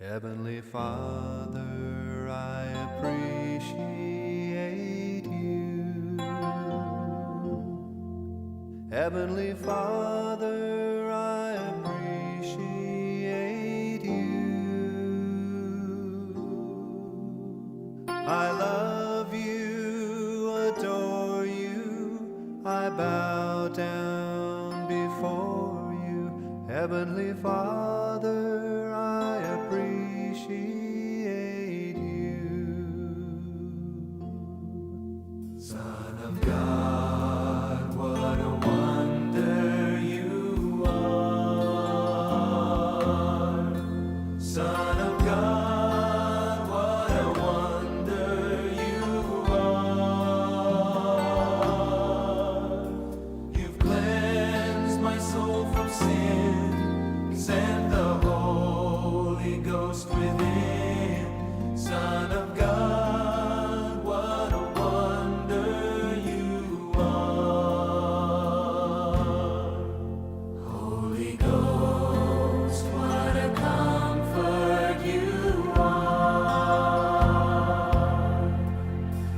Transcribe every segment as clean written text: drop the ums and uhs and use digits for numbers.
Heavenly Father, I appreciate you. Heavenly Father, I appreciate you. I love you, adore you, I bow down before you. Heavenly Father, I appreciate you. Son of God, what a wonder you are. Son of God, what a wonder you are. You've cleansed my soul from sin, sent the Holy Ghost within. Son of God, what a wonder you are. Holy Ghost, what a comfort you are.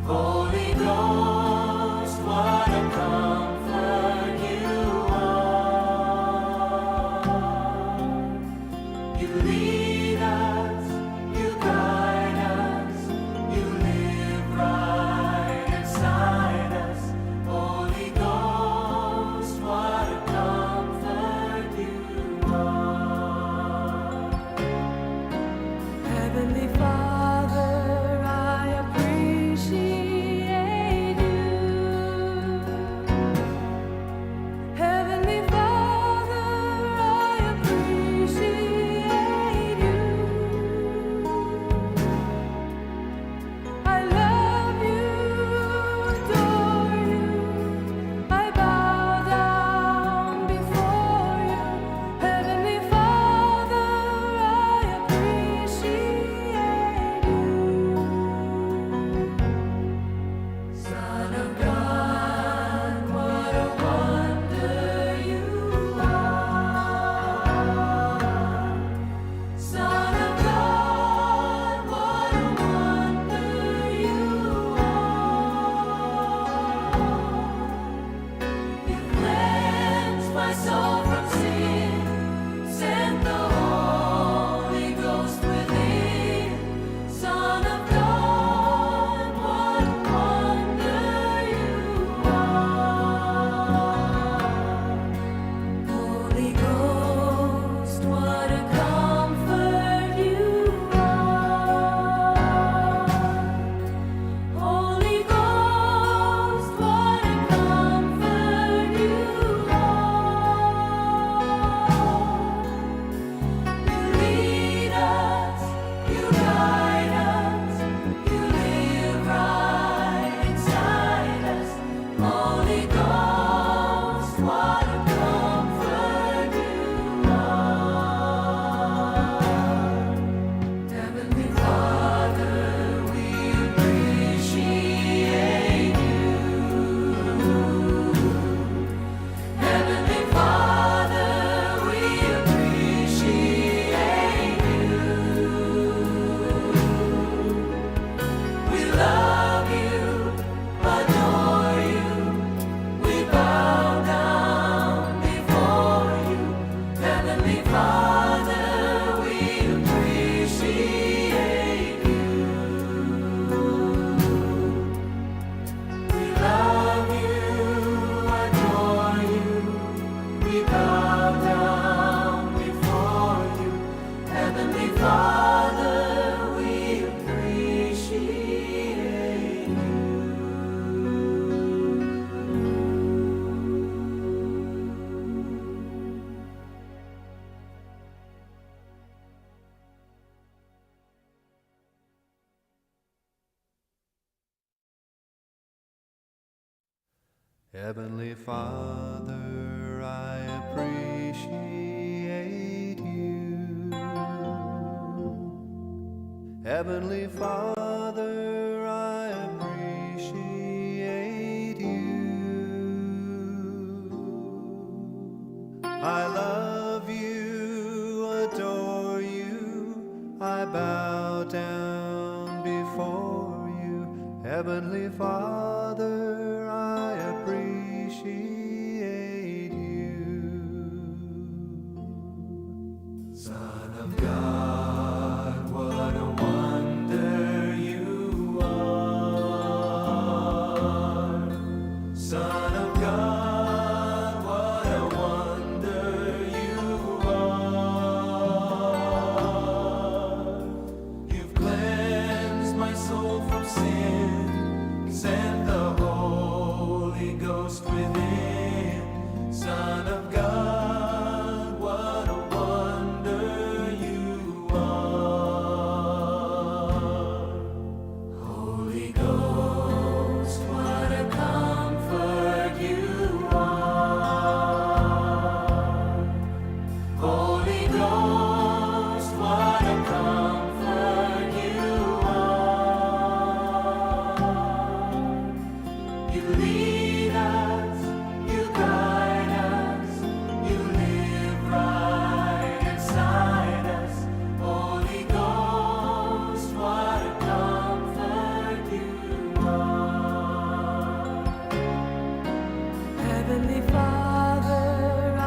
Holy Ghost, what a comfort you are. You lead us, you guide us, you live right inside us. Holy Ghost, what a comfort you are. Heavenly Father, I appreciate you. Heavenly Father, I appreciate you. I love you, adore you, I bow down before you. Heavenly Father, I appreciate you. Son of God, what a wonder you are. Son of God, what a wonder you are. You cleansed my soul from sin, sent the Holy Ghost within. Son of God, what a wonder you are. Holy Ghost, what a comfort you are. Holy Ghost, what a comfort you are. You lead us, you guide us, you live right inside us. Holy Ghost, what a comfort you are. Heavenly Father, we appreciate you. Heavenly Father, we appreciate you. We love you, adore you, we bow down before you. Heavenly Father, we appreciate you. We love you, adore you, we bow down before you. Heavenly Father, we appreciate you. Heavenly Father, I appreciate you. Heavenly Father, I appreciate you. I love you, adore you, I bow down before you. Heavenly Father, I appreciate you. Son of God, what a wonder you are. Son of God, what a wonder you are. You've cleansed my soul from sin, sent the Holy Ghost within. Son of God, what a wonder you are. Holy Ghost, what a comfort you are. Holy Ghost, what a comfort you are. You lead us, you guide us, you live right inside us. Holy Ghost, what a comfort you are. Heavenly Father, I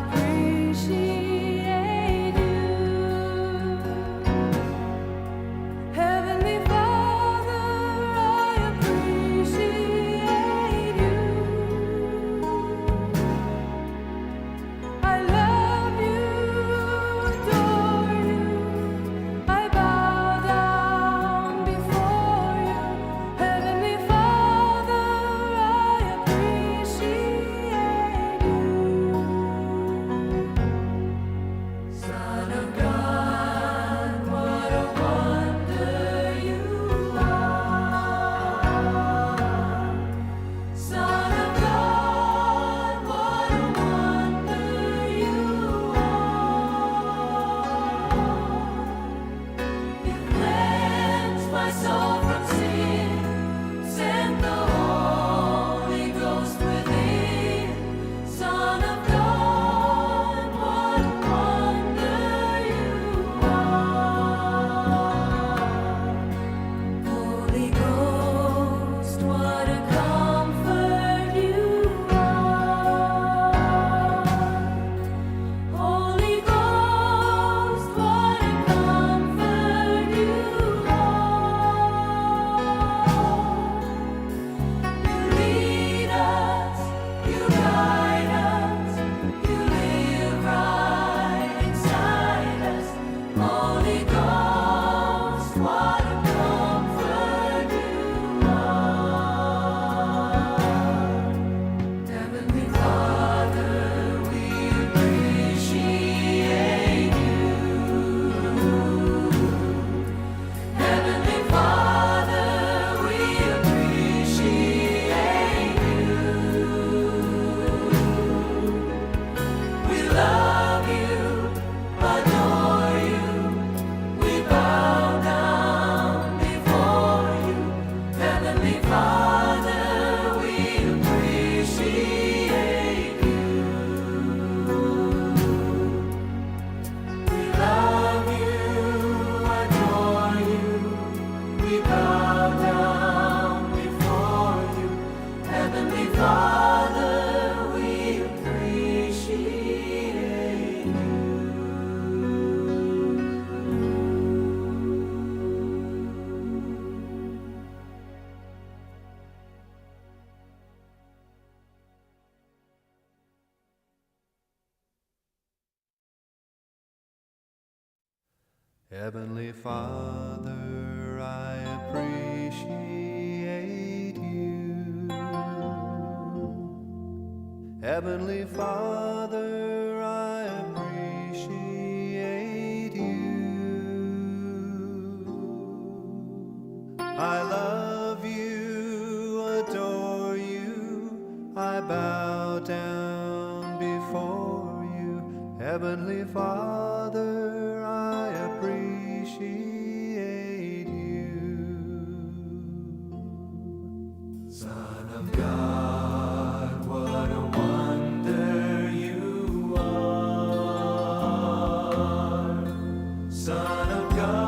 appreciate you. Heavenly Father, I appreciate you. I love you, adore you. I bow down before you. Heavenly Father, I appreciate you. Son of God, what a wonder you are. Son of God, what a wonder you are. You cleansed my soul from sin, sent the Holy Ghost within. Son of God, what a wonder you are. Holy Ghost, what a comfort you are. Holy Ghost, what a comfort you are. You lead us, you guide us, you live right inside us. Holy Ghost, what a comfort you are. Heavenly Father, we appreciate you. Heavenly Father, we appreciate you. We love you, adore you. We bow down before you. Heavenly Father, we appreciate you. We love you, adore you. We bow down before you. Heavenly Father, we appreciate you. Heavenly Father, I appreciate you. Heavenly Father, I appreciate you. I love you, adore you. I bow down before you. Heavenly Father, I appreciate you. Son of God, what a wonder you are. Son of God.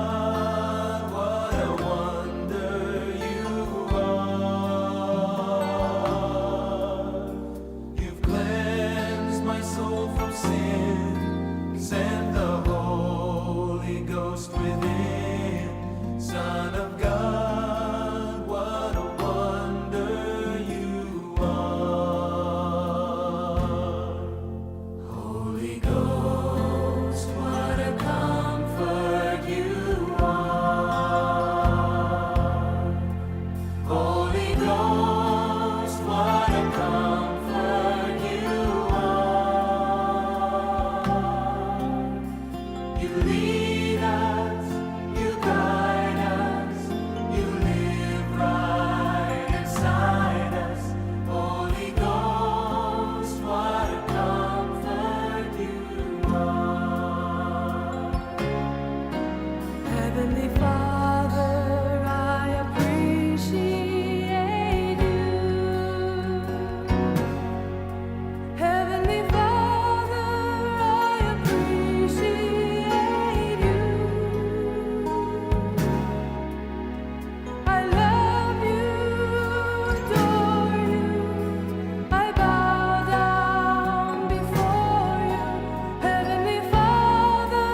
You lead us, you guide us, you live right inside us. Holy Ghost, what a comfort you are. Heavenly Father, I appreciate you. Heavenly Father, I appreciate you. I love you, adore you. I bow down before you, Heavenly Father.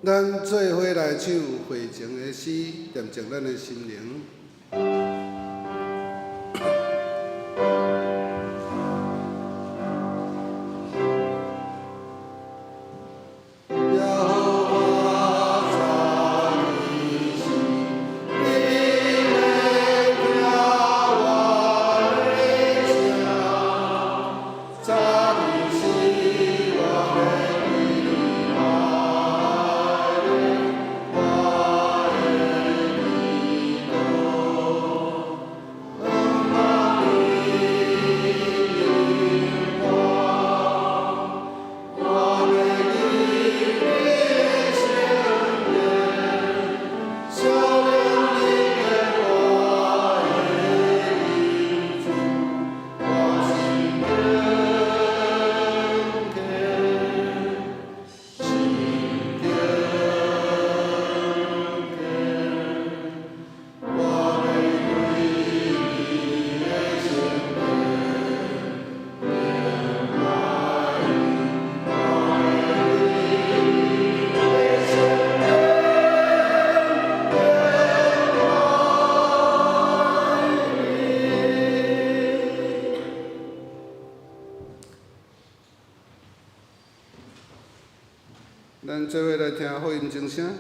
咱做伙来唱回情的诗，恬静咱的心灵。咱做伙来听福音钟声。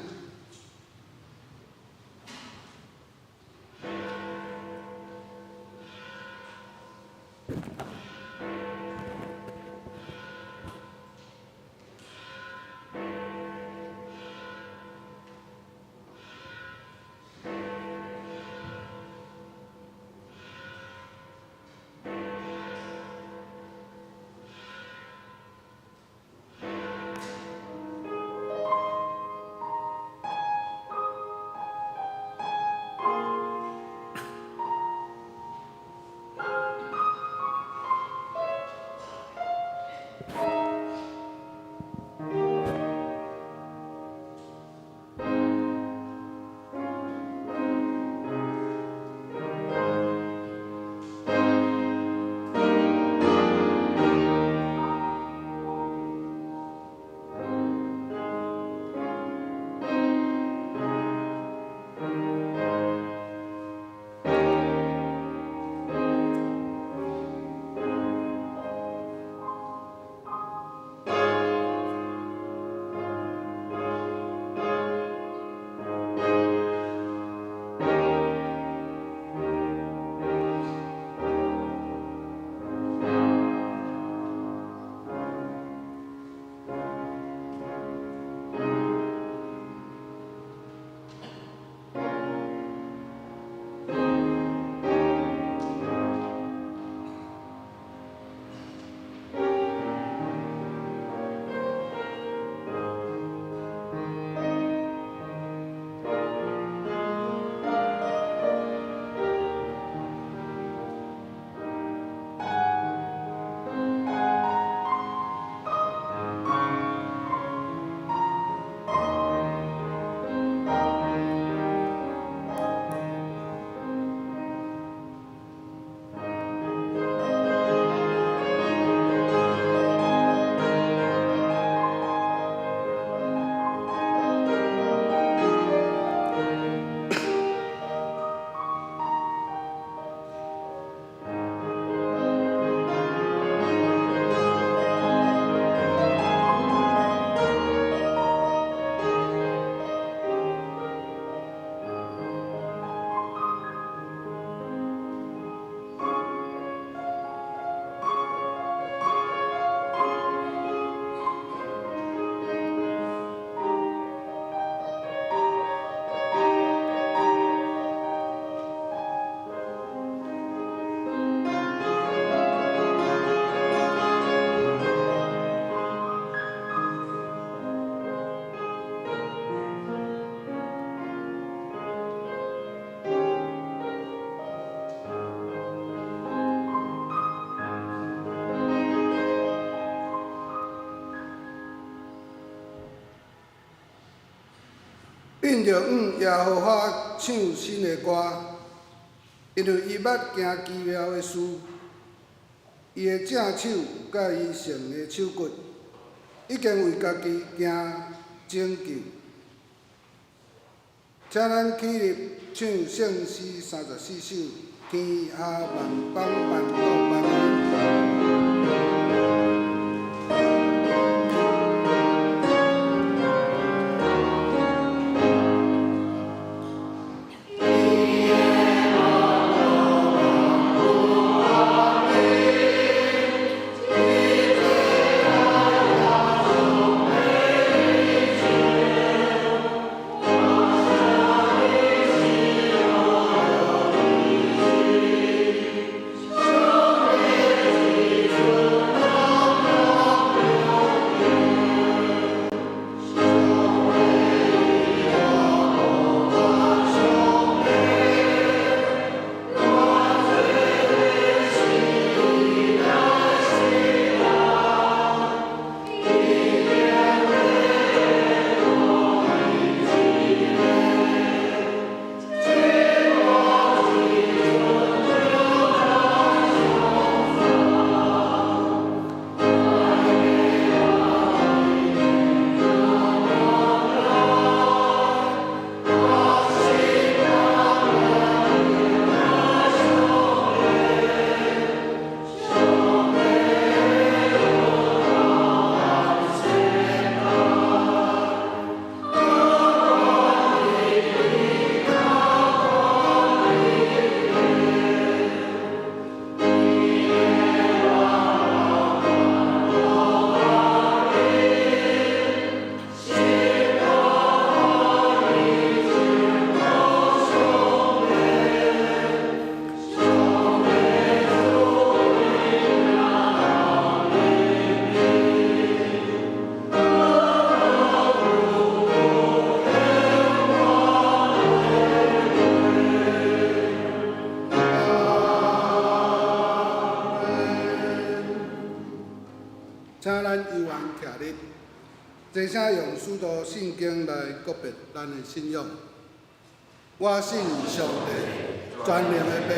因着耶和华唱新的歌，因为伊捌行奇妙的事，伊的正手甲伊成的手骨，已经为家己行拯救。请咱起立唱圣诗34首，天下万邦万国万民。请咱犹原徛立，齐声用许多圣经来告别咱的信仰。我信上帝，全能的爸，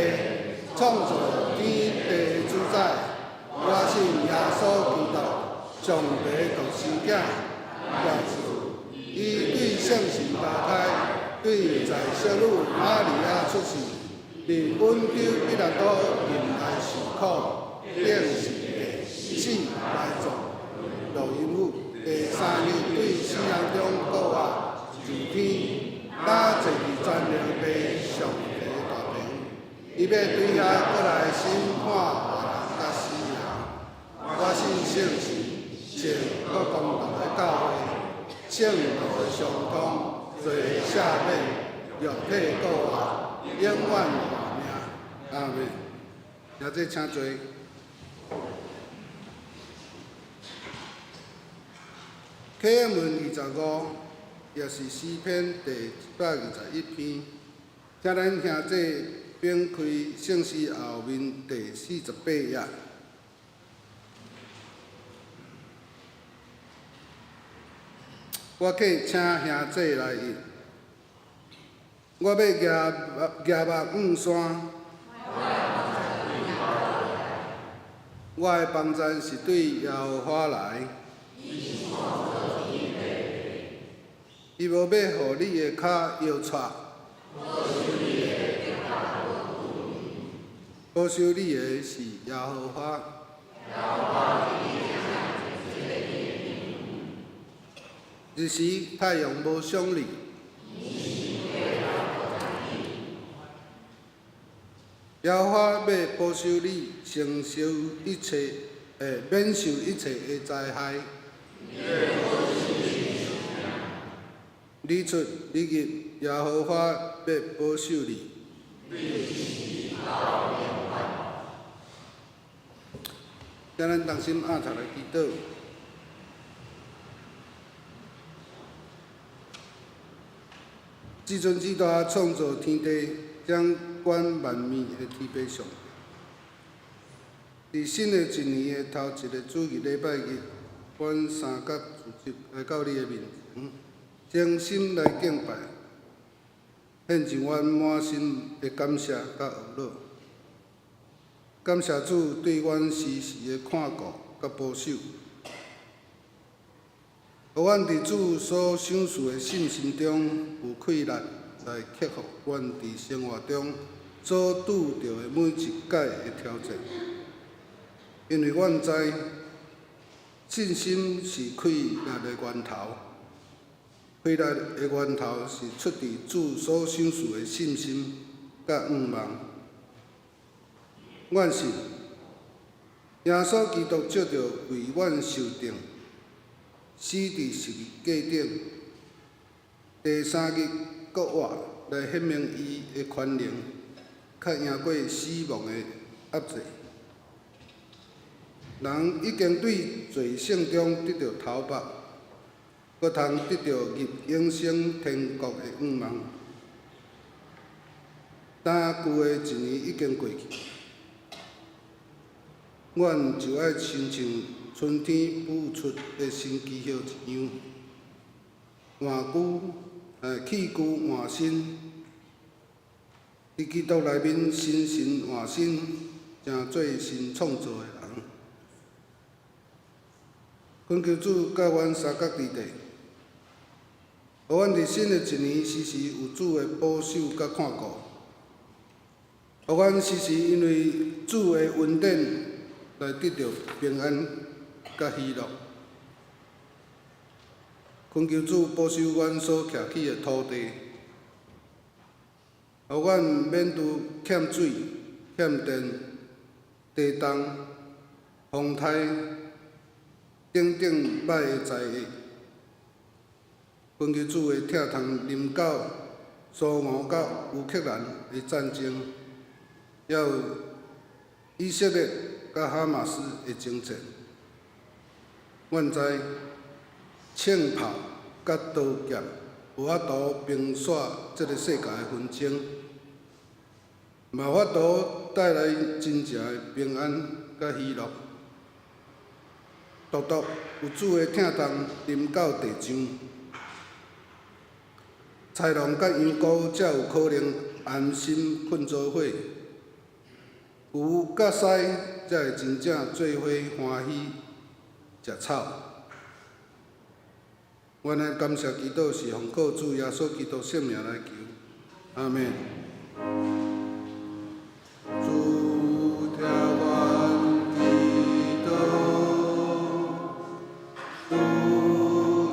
创造天地的主宰。我信耶稣基督，上帝独生子，耶稣，伊对圣神投胎，对在小女玛利亚出世，伫温州彼拉多任内受苦，并是死埋葬，录音符。第三日对死人中复活入天，打坐伫全能爸上帝大名，伊要对遐过来审判活人甲死人。我信圣神，信各公道的教会，圣道的相通，罪赦免，肉体复活，永远活命。阿门。也这请坐。启文25，也是诗篇第121篇。请咱兄弟翻开圣诗后面第48页。我客请兄弟来译。我要举目望山，我的帮助是对耶和华来。伊无要互你的脚摇掣，保守你的是耶和华。日时太阳无伤你，耶和华要保守你，承受一切，免受一切的灾害。你出你入，耶和华要保守你。请咱同心合作来祈祷。至尊至大创造天地、掌管万物的天父上帝，伫新的一年的头一个主日礼拜日，阮三甲组织来到你的面前，诚心来敬拜，献上阮满心的感谢甲懊恼。感谢主对阮时时的看顾甲保守，互阮伫主所赏赐的信心中有气力来克服阮伫生活中所拄着的每一届的挑战。因为阮知信心是气力的源头，气力的源头是出自主所赏赐的信心甲愿望。阮信，耶稣基督借着为阮受定，死伫十字架顶，第三日搁活来显明伊的权能，较赢过死亡的压制。人已经对罪性中得到头目，搁通得到入永生天国的愿望。但旧的一年已经过去。阮就爱亲像春天孵出的新枝叶一样，气躯换新，伫基督内面心神换新，成做新创造的人。恳求主甲阮三角伫地，互阮伫新的一年时时有主的保守甲看顾，互阮时时因为主的恩典来得到平安甲喜乐。恳求主保守阮所徛起的土地，互阮免拄欠水、欠电、地动、风台等等歹的灾厄。恳求主的疼痛临到苏俄甲乌克兰的战争，还有以色列甲哈马斯的征战。阮知枪炮甲刀剑无法度平煞即个世界的纷争，嘛法度带来真正的平安甲喜乐。独独有主的疼痛临到地上，豺狼甲羊羔才有可能安心困做伙，牛甲狮才会真正做伙欢喜食草。阮的感谢祈祷是奉靠主耶稣基督圣名来求，阿门。主听阮祈祷，主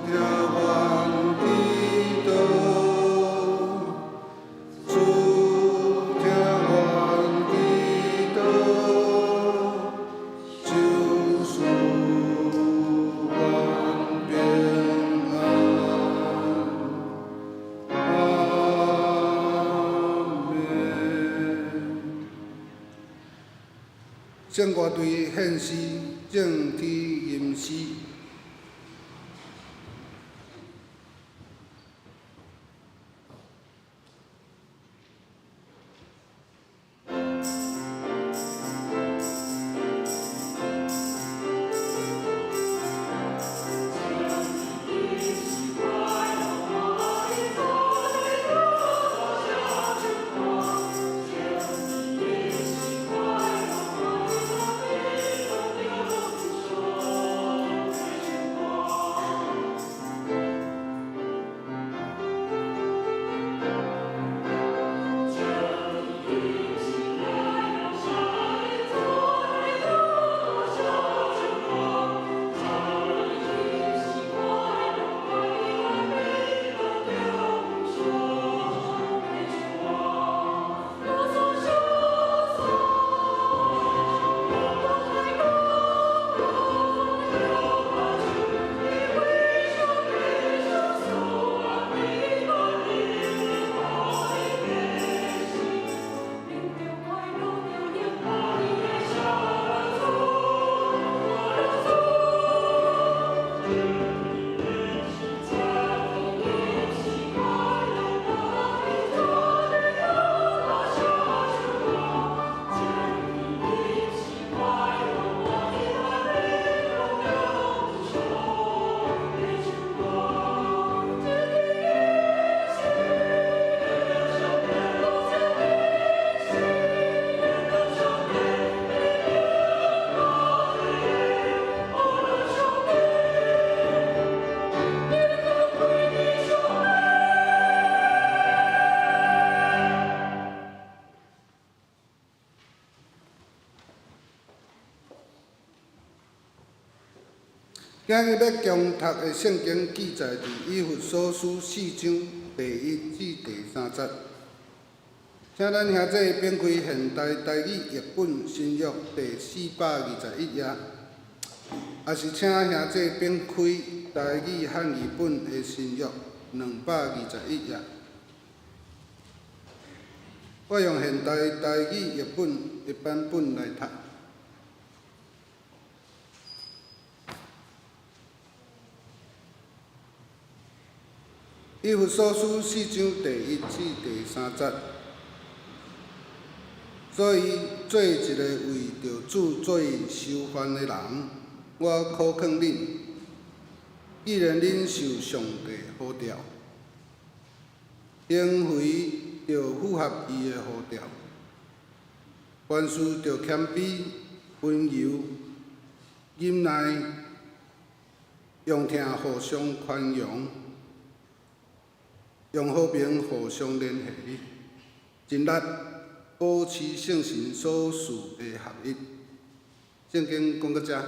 听阮祈祷，主听阮祈祷，救赎阮平安。阿门。圣歌队献诗，正天吟诗。今日要共读的圣经记载伫以弗所书4章第1至第3节，请咱兄弟编开现代台语译本新约第421页，也是请兄弟编开台语汉语本的新约221页。我用现代台语译本的版本来读。以弗所书4章第1至第3节，所以做一个为着主做受犯的人，我考劝恁，既然恁受上帝呼召，应回着符合伊的呼召，凡事着谦卑、温柔、忍耐，用听互相宽容。用和平互相联系，尽力保持圣神所赐的合一。圣经讲到这。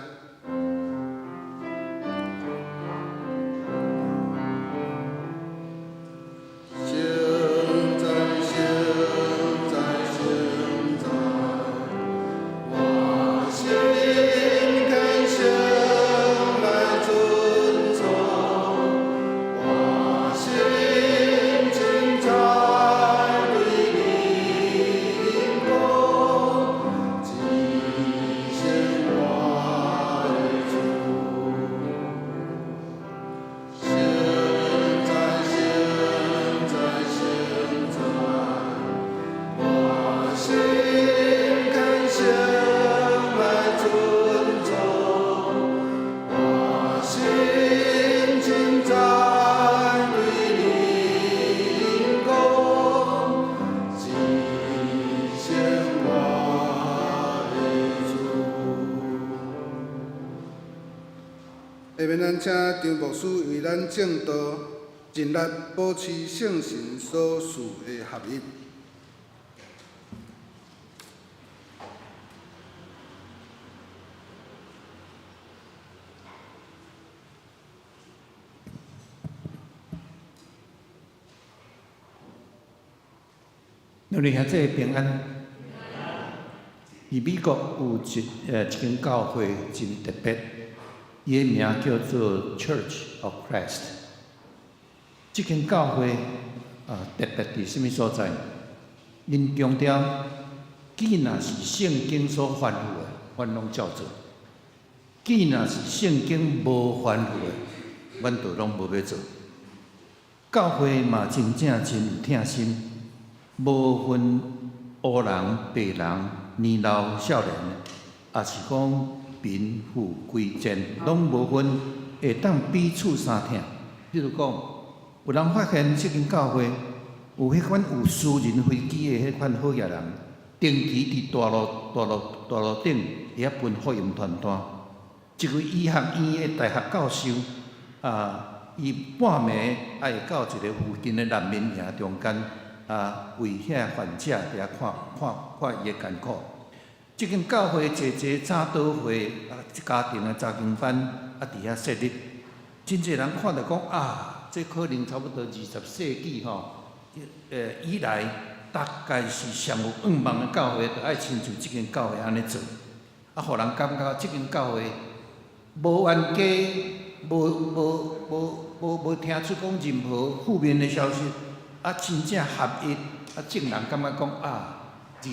下面咱请张牧师为咱正道，尽力保持圣神所赐的合一。咱哋兄弟平安。伫美国有一间教会真特别。伊个名叫做 Church of Christ。即间教会特别伫什物所在？因强调，既若是圣经所吩咐的，阮拢照做；既若是圣经无吩咐的，阮就拢无要做。教会嘛真正真有疼心，无分黑人、白人、年老少年，也是讲。贫富贵贱，拢无分，会当彼此相疼。比如讲，有人发现即间教会有迄款有私人飞机的迄款好野人，定期伫大路顶会晓分福音传单。一位医学院的大学教授伊半暝爱会到一个附近的难民营中间为遐患者伫遐看伊的艰苦。即间教会坐早祷会家庭的查经班伫遐设立，真侪人看到讲这可能差不多20世纪以来，大概是上有愿望的教会，就爱亲像即间教会安尼做，互人感觉即间教会无冤家，无听出讲任何负面的消息，真正合一，众人感觉讲20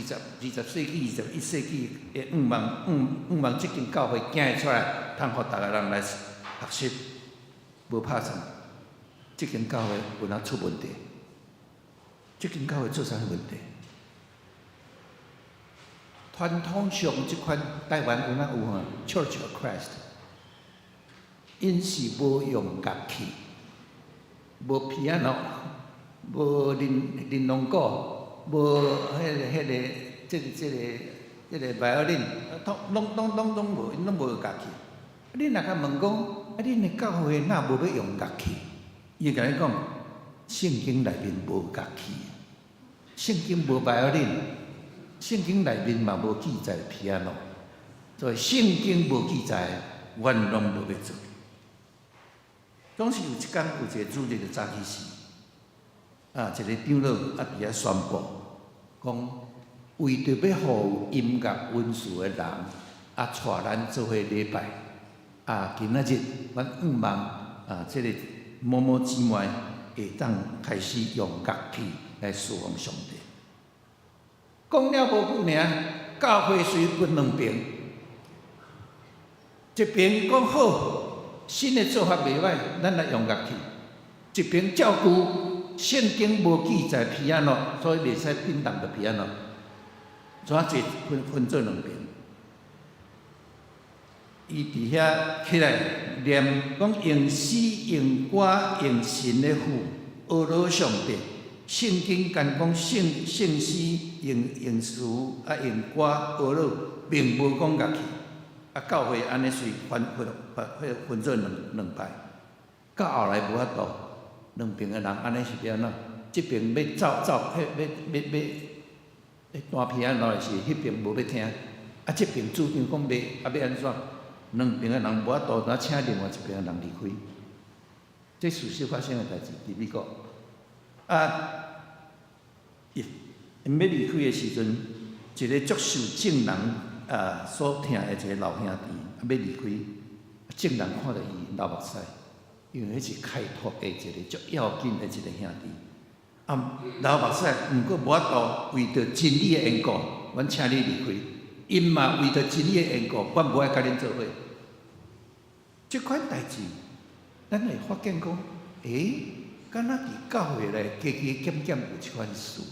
世纪、21世纪的愿望即间教会行出来，通互逐个人来学习，无拍算。即间教会有哪出问题？即间教会做啥问题？传统上即款台湾有哪有Church of Christ， 因是无用乐器，无 piano， 无玲珑鼓。无即个 violin， 拢无，因拢无乐器。你若甲问讲，恁的教会哪无要用乐器？伊会甲你讲，圣经内面无乐器，圣经无 violin， 圣经内面嘛无记载 piano， 所以圣经无记载，阮拢无要做。总是有一天有一个主日就早起时，一个长老伫遐宣布，讲为着要互音乐温书的人，带咱做伙礼拜。今仔日阮盼望这个某某姊妹会当开始用乐器来侍奉上帝。讲了无久尔，教会虽分两边，一边讲好，新的做法袂歹，咱来用乐器；一边照顾圣经无记载皮仔咯，所以袂使叮当的皮仔咯。怎啊分做两边？伊伫遐起来念讲用诗用歌用神的父阿罗上帝，圣经干讲圣诗用词用歌阿罗，并无讲乐器。教会安尼随分做两派，到后来无法度，两边的人安尼是安怎？即边要走，要弹皮仔落是，迄边无要听，即边主张讲要安怎？两边的人无法度，然后请另外一边的人离开。这事实发生的代志，伫美国。因要离开的时阵，一个足受证人所疼的一个老兄弟，要离开，证人看到伊流目屎，因为迄是开拓的一个足要紧的一个兄弟。流目屎，毋过无法度为着真理的缘故，阮请你离开。因嘛为着真理的缘故，阮无爱甲恁做伙。即款代志，咱会发现讲，敢若伫教会内加减有一款事，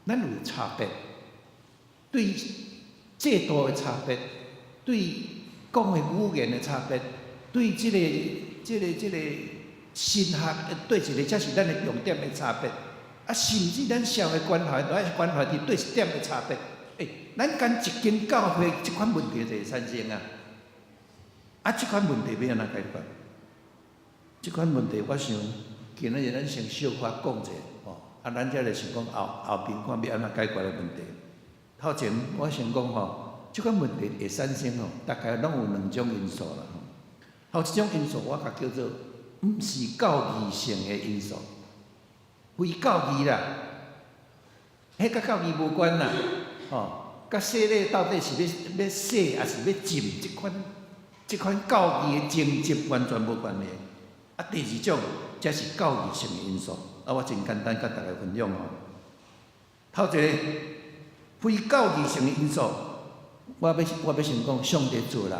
咱有差别，对制度的差别，对讲的语言的差别，对即个神学对一个才是咱的重点的差别，甚至咱社会关怀都爱关怀伫对一点的差别。咱干一间教会，即款问题就会产生啊！即款问题要安怎解决？即款问题，我想今仔日咱先小可讲者咱才来想讲后边看要安怎解决的问题。头前我先讲即款问题会产生大概拢有两种因素啦一种因素我甲叫做毋是教义性的因素，非教义啦，迄甲教义无关啦，甲洗礼到底是要洗，还是要浸？即款教义的情节完全无关系。第二种才是教义性的因素。我真简单甲大家分享头一个非教义性的因素，我要先讲，上帝做人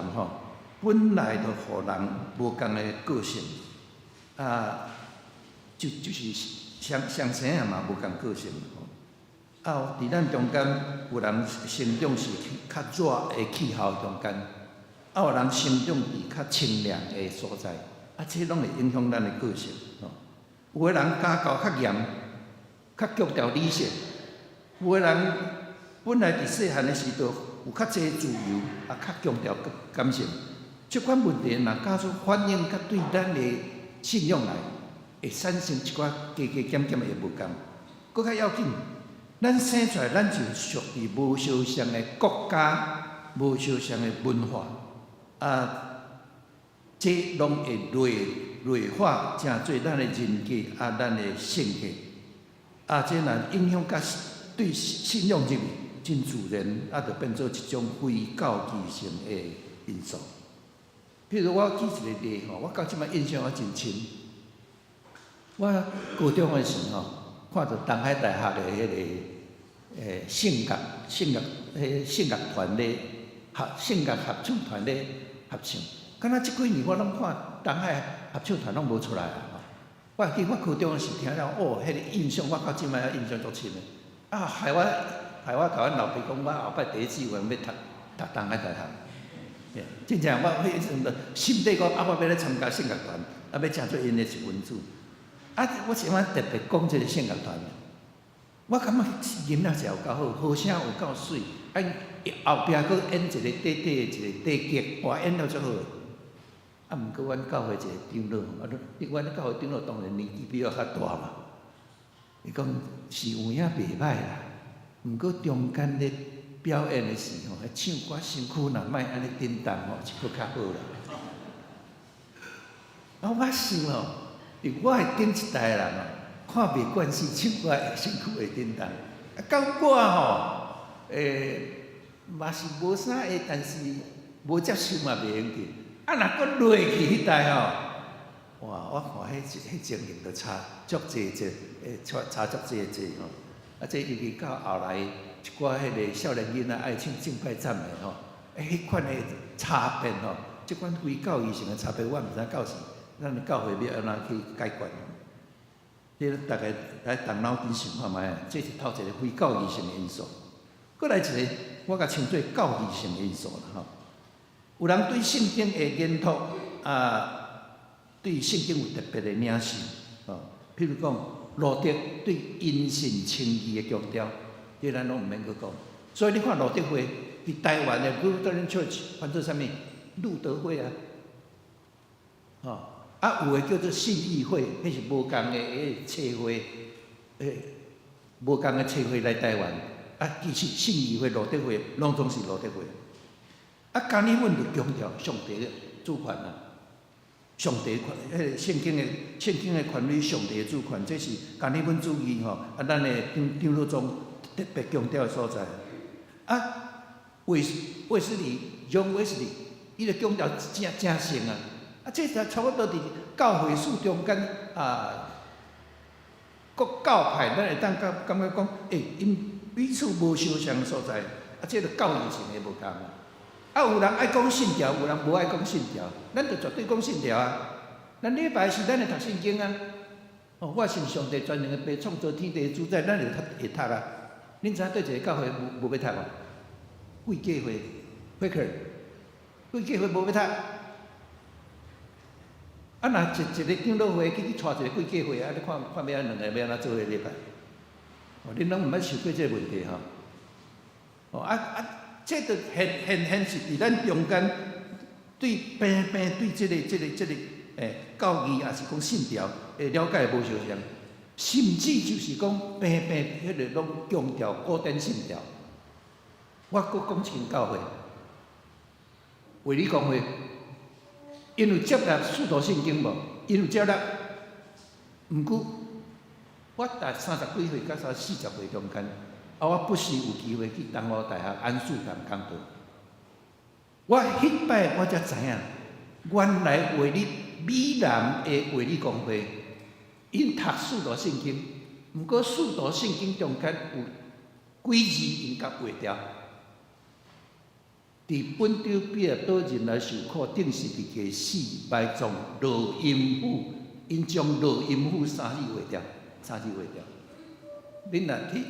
本来就互人无共的个性，就是相生嘛无共个性。伫咱中间有人生长是较热的气候中间，有人生长伫较清凉的所在，这拢会影响咱的个性。有的人家教较严，较强调理性；有的人本来伫细汉的时阵有较济自由，较强调感性。即款问题若假使反映较对咱的信仰来，会产生一寡加减的无共。搁较要紧。咱生出来，咱就属于无相像的国家，无相像的文化，这拢会内化成做咱的人格，咱的性格，这若影响甲对信仰入面，真自然，就变做一种非教义性的因素。譬如我举一个例我到即摆印象真深。我高中的时看到东海大学的迄个性乐团咧性乐合唱团咧合唱，敢若即几年我拢看东海合唱团拢无出来我记我高中时听了，迄个印象我到即摆印象足深的。害我甲阮老爸讲，我后摆第一志愿要读东海大学。真正我迄阵心底讲，我要来参加性乐团，要真做因的一份子。我想特别讲这个性乐团，我感觉音乐是有够好，和声有够水，后壁佫演一个短短的一个低曲，哇，演到足好。毋过阮教会一个长老，阮教会长老当然年纪比我较大嘛。伊讲是有影袂歹啦，毋过中间咧表演的时唱歌身躯若莫安尼震动是佫较好啦。啊，我想哦，我的顶一代人哦，看袂惯势，像我的身躯会叮当。啊，到我吼，嘛是无啥会，但是无接受嘛袂用紧。啊，若佫落去迄代吼，哇！我看迄情形就差足济，差足济吼。啊，这尤其到后来一寡迄个少年囡仔爱唱敬拜赞美吼，迄款的差别吼，即款非教义性的差别，我毋知到时咱的教会要安怎去解决。这大家来动脑筋想看觅，这是头一个非教义性的因素。搁来一个，我甲称做教义性的因素啦吼。有人对圣经的研读对圣经有特别的领受譬如讲，路德对因信称义的强调，这咱拢毋免去讲。所以你看路德会伫台湾的 Lutheran Church 翻做啥物？路德会啊，有的叫做信义会，迄是无共的册会，无共的册会来台湾。其实信义会、路德会拢总是路德会。加尔文就强调上帝的主权啦，上帝权，圣经的权利，上帝的主权，这是加尔文主义吼。咱的张老宗特别强调的所在。卫斯理，John Wesley， 伊就强调正性啊。这才差不多伫教会史中间各教派，咱会当感觉讲，因彼此无相像的所在，这个教义性的无共啊。有人爱讲信条，有人无爱讲信条，咱就绝对讲信条啊。咱礼拜是咱会读圣经啊。我信上帝全能的被创造天地的主宰，咱就会读啊。恁知影对一个教会无要读无？贵教会 ，Quaker， 贵教会无要读。若一个长老会去带一个贵教会，你看要两个要安怎做礼拜？恁拢毋捌想过这个问题吼？这就显示伫咱中间对平对这个教义，也是讲信条的了解无相像，甚至就是讲平迄个拢强调古典信条。我搁讲一间教会，卫理公会，因有接纳使徒圣经无？因有接纳，毋过我在30几岁到40岁中间。我不时有机会去东吴大学安树堂讲道。我迄摆我才知影，原来卫理美南的卫理公会，因读使徒圣经，毋过使徒圣经中间有几字因甲画掉。伫本州彼个岛人来受苦，定是伫个死败中落阴府，因将落阴府3字画掉。恁若去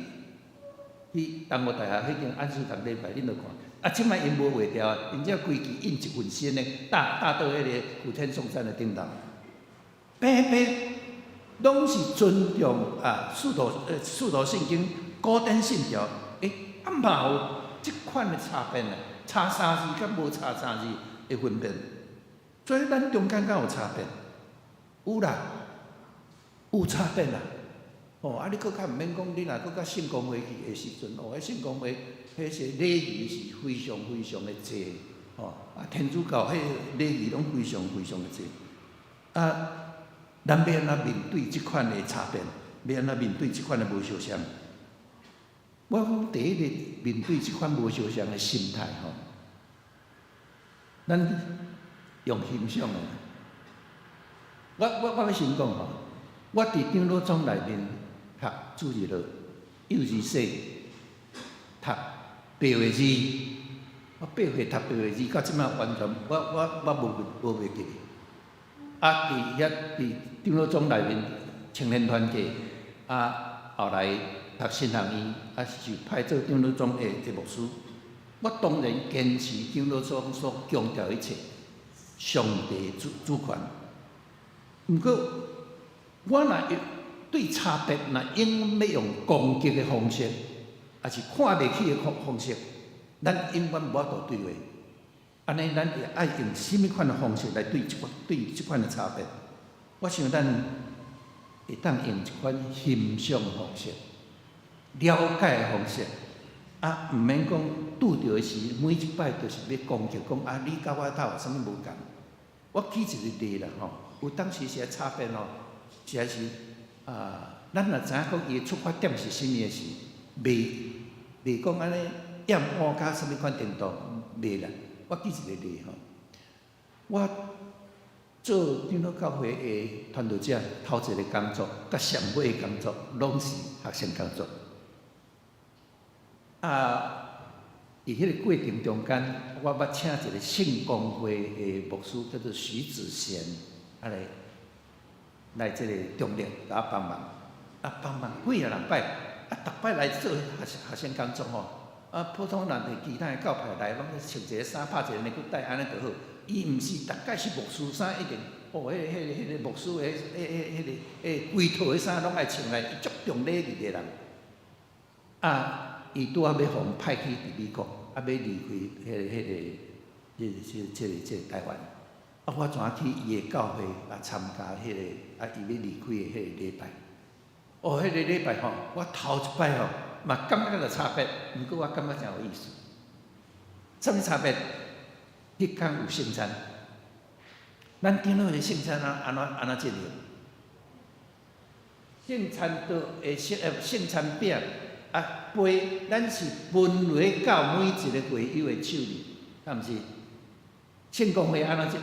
东吴大学迄间安树堂礼拜，恁著看。即摆因无画掉，因只规矩印一份新的，搭到迄个普天颂山的顶头。平拢是尊重使徒圣经古典信条，嘛有即款的差别啊，差3字甲无差3字的分别。所以咱中间敢有差别？有啦，有差别啦。你搁较毋免讲，你若搁较圣公会去的时阵，迄圣公会迄些礼仪是非常的济，天主教迄礼仪拢非常的济。咱要安怎面对即款的差别？要安怎面对即款的无相像？我讲第一个面对即款无相像的心态咱用欣赏的。我要先讲我伫长老宗内面。读主日学、幼儿史，读白话字，我8岁读白话字，到即摆完全我无袂记。伫长老宗内面青年团契，后来读新学院，是派做长老宗的牧师。我当然坚持长老宗所强调一切，上帝主权。毋过我若对差别，若永要用攻击的方式，也是看袂起的方式，咱永远无法度对话。安尼，咱会爱用什么款的方式来对即款的差别？我想咱会当用一款欣赏的方式、了解的方式，毋免讲拄着的时，每一摆就是要攻击，讲你甲我斗有啥物无共？我举一个例啦有当时是差别哦，实在是咱若知影讲伊的出发点是甚物的时，袂讲安尼厌恶到什物款程度，袂啦。我举一个例吼，我做长老教会的传道者，头一个工作，甲上尾的工作，拢是学生工作。伫迄个过程中间，我捌请一个圣公会的牧师，叫做徐子贤，来即个中立甲我帮忙，帮忙几啊人摆，逐摆来做学生工作吼。普通人伫其他的教派来，拢穿一个衫，拍一个尼裤带，安尼就好。伊毋是逐概是牧师衫，一定迄个牧师个规套的衫拢爱穿来，伊足重礼仪的人。伊拄仔要互派去伫美国，要离开即个台湾。我怎去伊的教会参加伊要离开的迄个礼拜。迄个礼拜吼，我头一摆吼嘛感觉到差别，毋过我感觉真有意思。什物差别？迄天有圣餐，咱长老的圣餐安怎制定？圣餐桌圣餐饼。杯，咱是分落到每一个会友的手里，敢毋是？圣公会安怎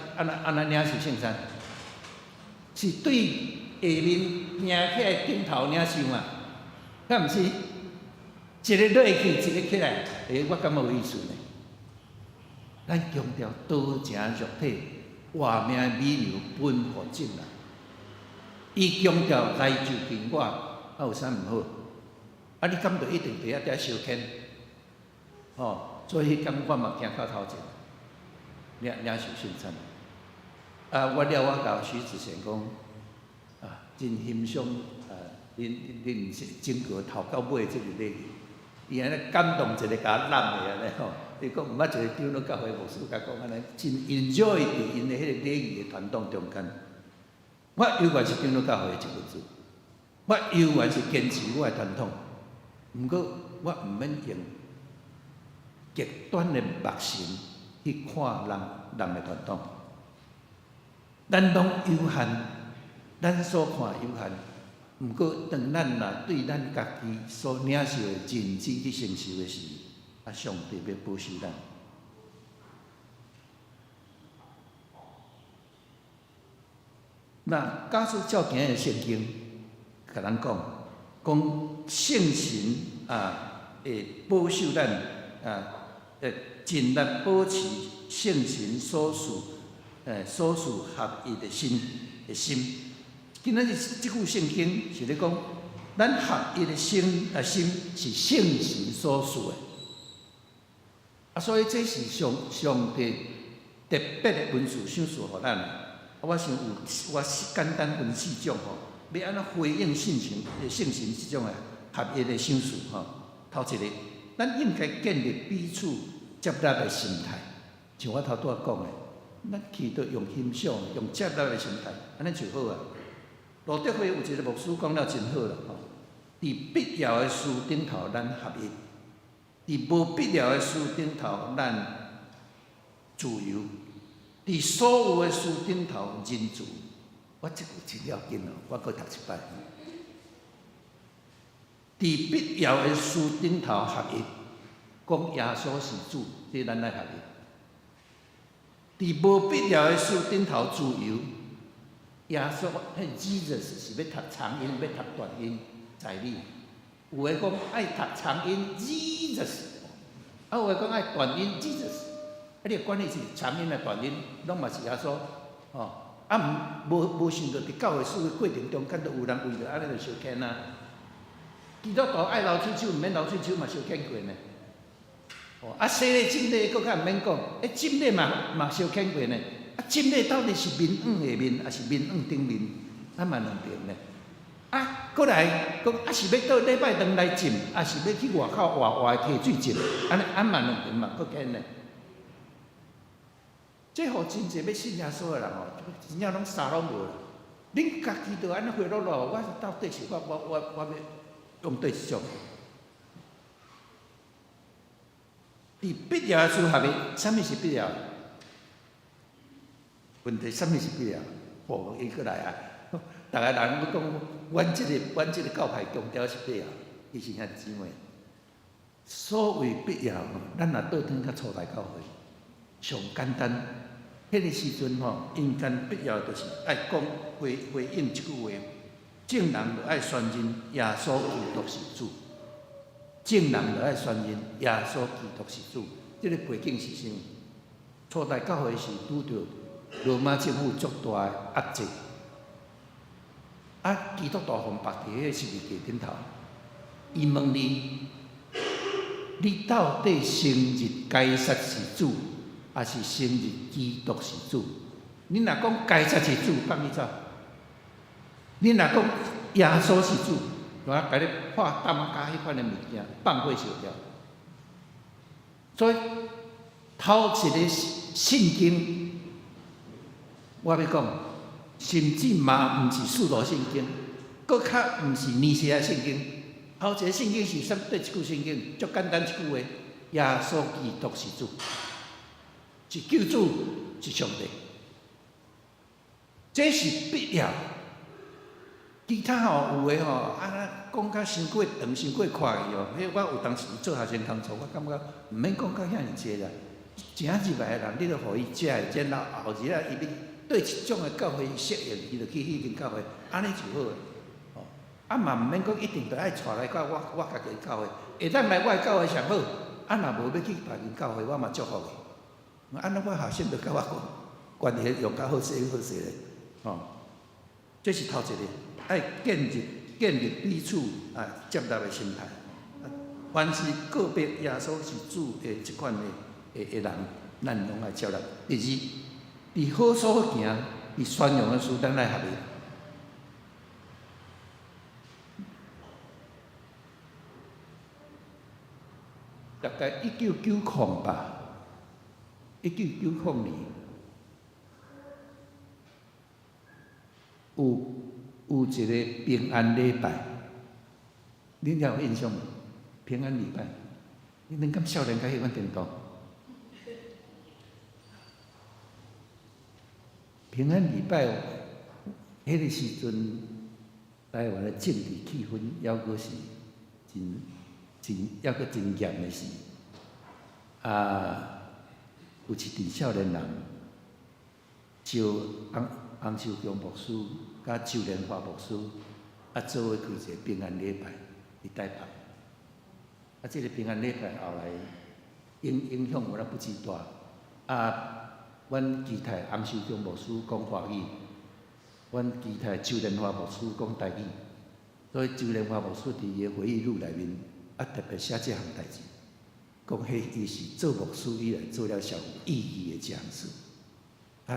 领受圣餐？是对下面赢起来顶头领受嘛？敢毋是？一个落去，一个起来，我感觉有意思呢。咱强调道成肉体，活命美牛分互众人。伊强调来就近我，有啥毋好？你敢着一定伫遐烧钱？所以迄天我嘛行到头前，领受圣餐。我甲徐子贤讲，真欣赏恁整个头到尾即个礼仪，伊安尼感动一个甲我揽的安尼吼。你讲毋捌一个长老教会牧师甲讲安尼，真 enjoy 伫因的迄个礼仪的传统中间。我永远是长老教会的一个字，我永远是坚持我的传统。毋过，我毋免用极端的目神去看人的传统。咱拢有限，咱所看有限。毋过，当咱若对咱家己所领受的认真去承受的时，上帝要保守咱。那假使照今日的圣经，甲咱讲圣神会保守咱尽力保持圣神所属合一的心。今仔日即句圣经是咧讲，咱合一的心是圣神所属的。所以这是上帝特别的文字赏赐互咱。我想我简单分4种要安怎回应圣神即种合一的赏赐头一个，咱应该建立彼此接纳的心态，像我头拄仔讲的，咱祈祷用欣赏、用接纳的心态，安尼就好啊。路德会有一个牧师讲了真好啦，伫必要的事顶头咱合一，伫无必要的事顶头咱自由。伫所有的事顶头认主，我这句真要紧哦，我搁读一摆。伫必要的事顶头合一，讲耶稣是主，这咱来合一。伫无必要的事顶头自由，耶稣迄 Jesus 是要读长音，要读短音在理。有诶讲爱读长音 Jesus， 有诶讲爱短音 Jesus。你管你是长音啊、短音，拢嘛是耶稣无想到伫教会事的过程中，敢都有人为着安尼就烧钱啊。基督徒爱流喙手，毋免流喙手嘛烧钱过呢。洗礼浸礼佫较毋免讲，浸礼嘛烧钱过呢。浸礼到底是面黄下面，还是面黄顶面？咱嘛两边呢。佫来讲，是要到礼拜堂来浸，还是要去外口活的溪水浸？安嘛两边嘛佫见呢。这互真侪要信耶稣的人真正拢啥拢无啦。恁家己着安尼回落落，我到底是我要用对一种。伫必要的事合一，啥物是必要？问题啥物是必要？互伊过来啊！逐个人要讲，阮即个教派强调是必要，伊是兄弟姊妹。所谓必要，咱若倒转较初代教会，上简单，迄个时阵应该必要就是爱讲回应一句话：正人就爱宣认耶稣基督是主，正人就爱宣认耶稣基督是主。这个背景是啥？初代教会是拄着罗马政府足大的压制，基督徒方白伫迄十字架顶头，伊问你到底承认该撒是主，还是承认基督是主？你若讲该撒是主，放你走；你若讲耶稣是主，我甲你画大马加迄款的物件，放过烧掉。所以头一个圣经，我要讲，甚至嘛毋是使徒圣经，搁较毋是尼西亚圣经。头一个圣经是啥？对一句圣经，足简单一句话：耶稣基督是主，是救主，是上帝。这是必要。其他有诶讲较伤过长、伤过快去迄我有当时做学生工作，我感觉毋免讲到遐尔济啦。正入来诶人，你著互伊食诶，然后后日啊，伊要对一种诶教会适应，伊著去迄间教会，安尼就好诶。嘛毋免讲一定著爱带来到我家己教会，会当来我诶教会上好。若无要去别间教会，我嘛祝福伊。安尼我学生著甲我讲，关系用较好势咧，这是头一个。爱建立彼此接纳的心态。凡是个别耶稣是主的即款的人，咱拢爱接纳。第二，伫好所行，伫宣扬的事，咱来合意。大概1990吧，1990年有一个平安礼拜，恁还有印象无？平安礼拜，恁敢少年甲迄款程度？平安礼拜，迄个时阵，台湾的政治气氛还阁是还阁真严的是，有一群少年人招洪秀强牧师。甲周莲花牧师做伙开一个平安礼拜伫台北。这个平安礼拜后来影响有咱不止大。阮期待洪秀强牧师讲华语，阮期待周莲花牧师讲台语。所以周莲花牧师伫伊的回忆录内面特别写这项代志，讲迄伊是做牧师以来做了上有意义的一项事。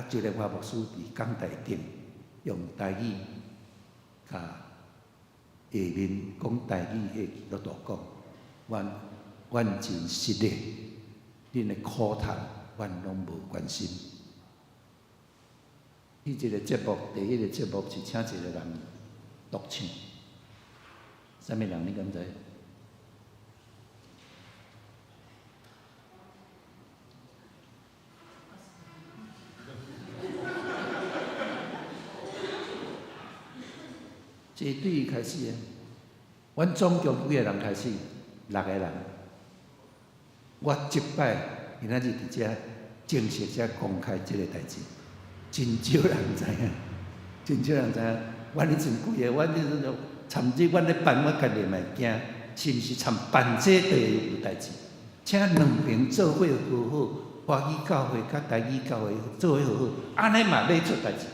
周莲花牧师伫讲台顶。用台语，甲下面讲台语的基督徒讲，阮真失礼，恁的苦谈，阮拢无关心。伊一个节目，第一个节目是请一个人独唱，啥物人你敢知？这对伊开始阮总共几个人开始？6个人。我即摆今仔日伫遮正式才公开即个代志，真少人知影，真少人知影。阮迄阵几个，阮迄阵参即阮咧办，我家己嘛惊，是毋是参办这地有代志？请两边做伙好好，华语教会甲台语教会做伙好好，安尼嘛要出代志。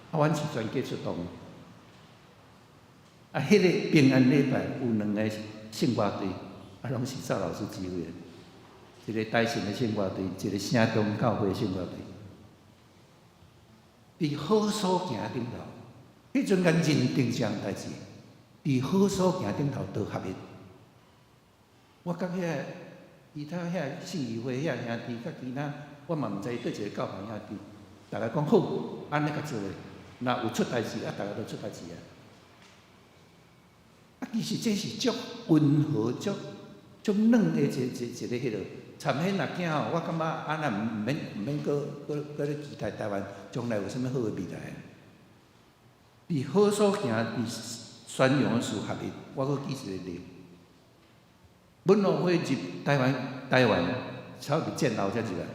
阮是全家出动。迄个平安礼拜有2个圣歌队，拢是赵老师指挥的，一个台神的圣歌队，一个城东教会的圣歌队。伫好所行顶头，迄阵间认定这项代志，伫好所行顶头都合一。我甲其他信义会兄弟，甲其他我嘛毋知对一个教派兄弟，大家讲好，安尼甲做诶。若有出代志，大家都出代志啊！其实这是足温和、足种软的一个迄落。参迄若囝吼，我感觉安那毋免搁咧期待台湾将来有啥物好的未来。伫好所行，伫宣扬的事合一，我搁记一个例。文化会入台湾，超伫战后才入来。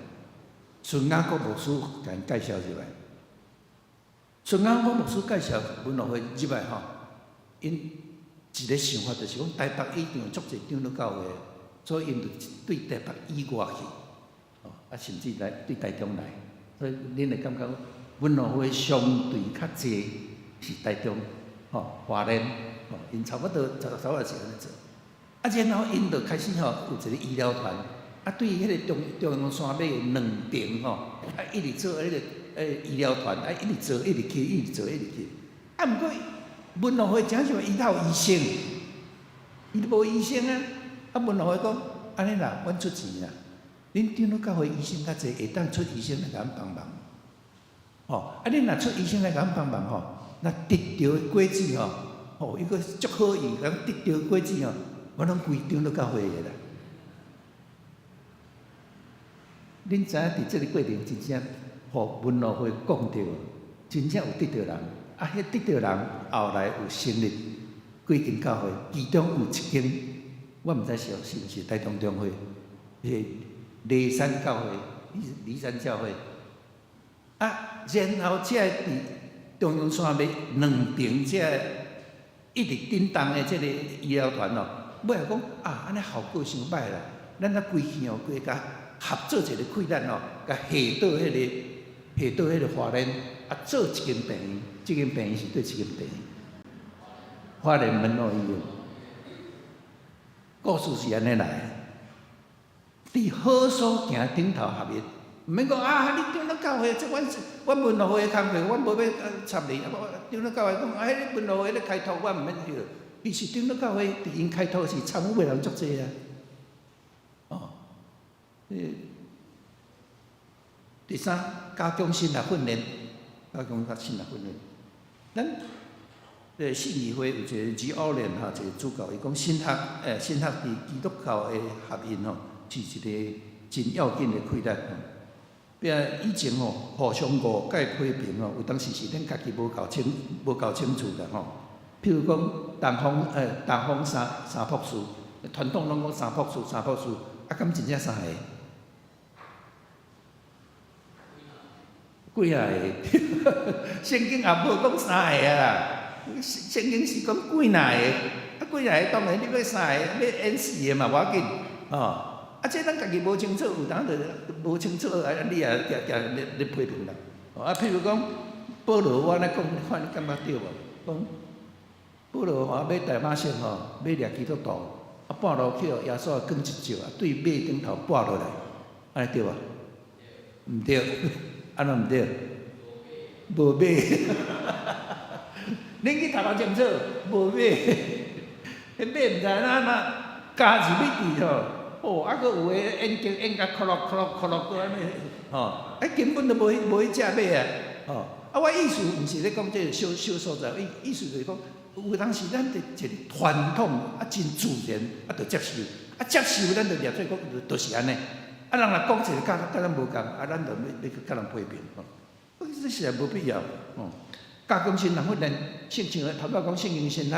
孙雅国牧师甲因介绍入来。孙雅国牧师介绍文化会入来吼，因一个想法就是讲，台北以前足侪长老教会。所以，因就对台北以外去，甚至来对台中来，所以恁会感觉文化会相对较济是台中，华联，因差不多是安尼做。然后因就开始有一个医疗团，对迄个中央山尾两边一直做迄个医疗团，一直做一直去，一直做一直去。毋过文化会真像伊头医生，伊都无医生啊。文化会讲，安尼啦，阮出钱啦，恁长老教会医生较济，会当出医生来甲阮帮忙。恁若出医生来甲阮帮忙若得着的果子伊个足好意，甲得着的果子我拢归长老教会个啦。恁知影伫即个过程真正，互文化会讲着，真正有得着人。迄得着人后来有成立几间教会，其中有一间。我毋知是毋是台中中会，迄梨山教会，梨山教会。然后遮伫中央山尾两边遮一直叮当的即个医疗团尾来讲安尼效果伤歹啦，咱规乡规家合作一个困难甲下到迄个华联做一间病院，即间病院是对一间病院，华联门诺医院。故事是安尼来的，伫好所行顶头合一，毋免讲你长老教会，即阮文化会的工作，阮无要插你。长老教会讲迄文化会咧开拓，我毋免去。伊是长老教会伫因开拓是参与的人足济啊。第三，加强心理训练，咱。信义会有一个G奥联一个主教，伊讲新学伫基督教的合一是一个真要紧的困难以前互相误解批评有当时是咱家己无够清楚的譬如讲东方三博士，传统拢讲三博士，敢真正三个？几啊个？圣经也无讲三个啦。圣经是讲几若个，几若个当然你要三个，要演四个嘛，无要紧这咱家己无清楚，有当就无清楚，你也咧批评啦。譬如讲保罗，我咧讲，看你感觉对无？讲保罗买大马色买掠基督徒，半路去耶稣扛一石，对马顶头拨落来，安尼对无？毋对，安怎毋对？无马。恁去读清楚，无马，迄马毋知哪加入去伫搁有个演经演甲哭落，搁安尼根本就无迄只马我意思毋是咧讲这个小所在，意思就是讲，有当时咱伫一个传统真自然着接受，接受咱着掠做讲，就是安尼。人若讲一个甲咱无共，咱着要去甲人批评这实在无必要加强心人训练，像头摆讲圣经神学，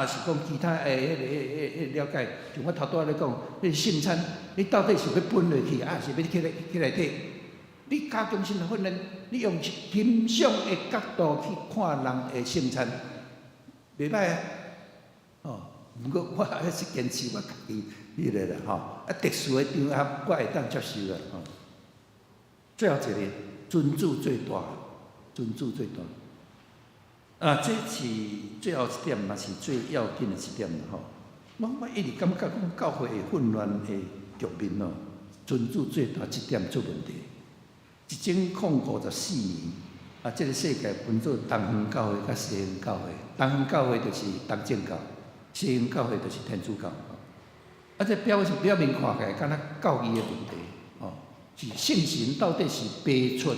是讲其他了解。像我头拄仔咧讲，圣餐，你到底是要分落去，是要起来摕？你加强心人训练，你用欣赏的角度去看人的圣餐，袂歹毋过我还是坚持我家己迄个啦特殊的场合我会当接受啦最后一个，尊主最大，尊主最大。这是最后一点，嘛是最要紧的一点啦我一直感觉讲教会的混乱的局面尊主最大这点出问题。1954年这个世界分做东方教会甲西方教会。东方教会就是东正教，西方教会就是天主教。这表面看起来，敢若教义的问题是圣神到底是爸出，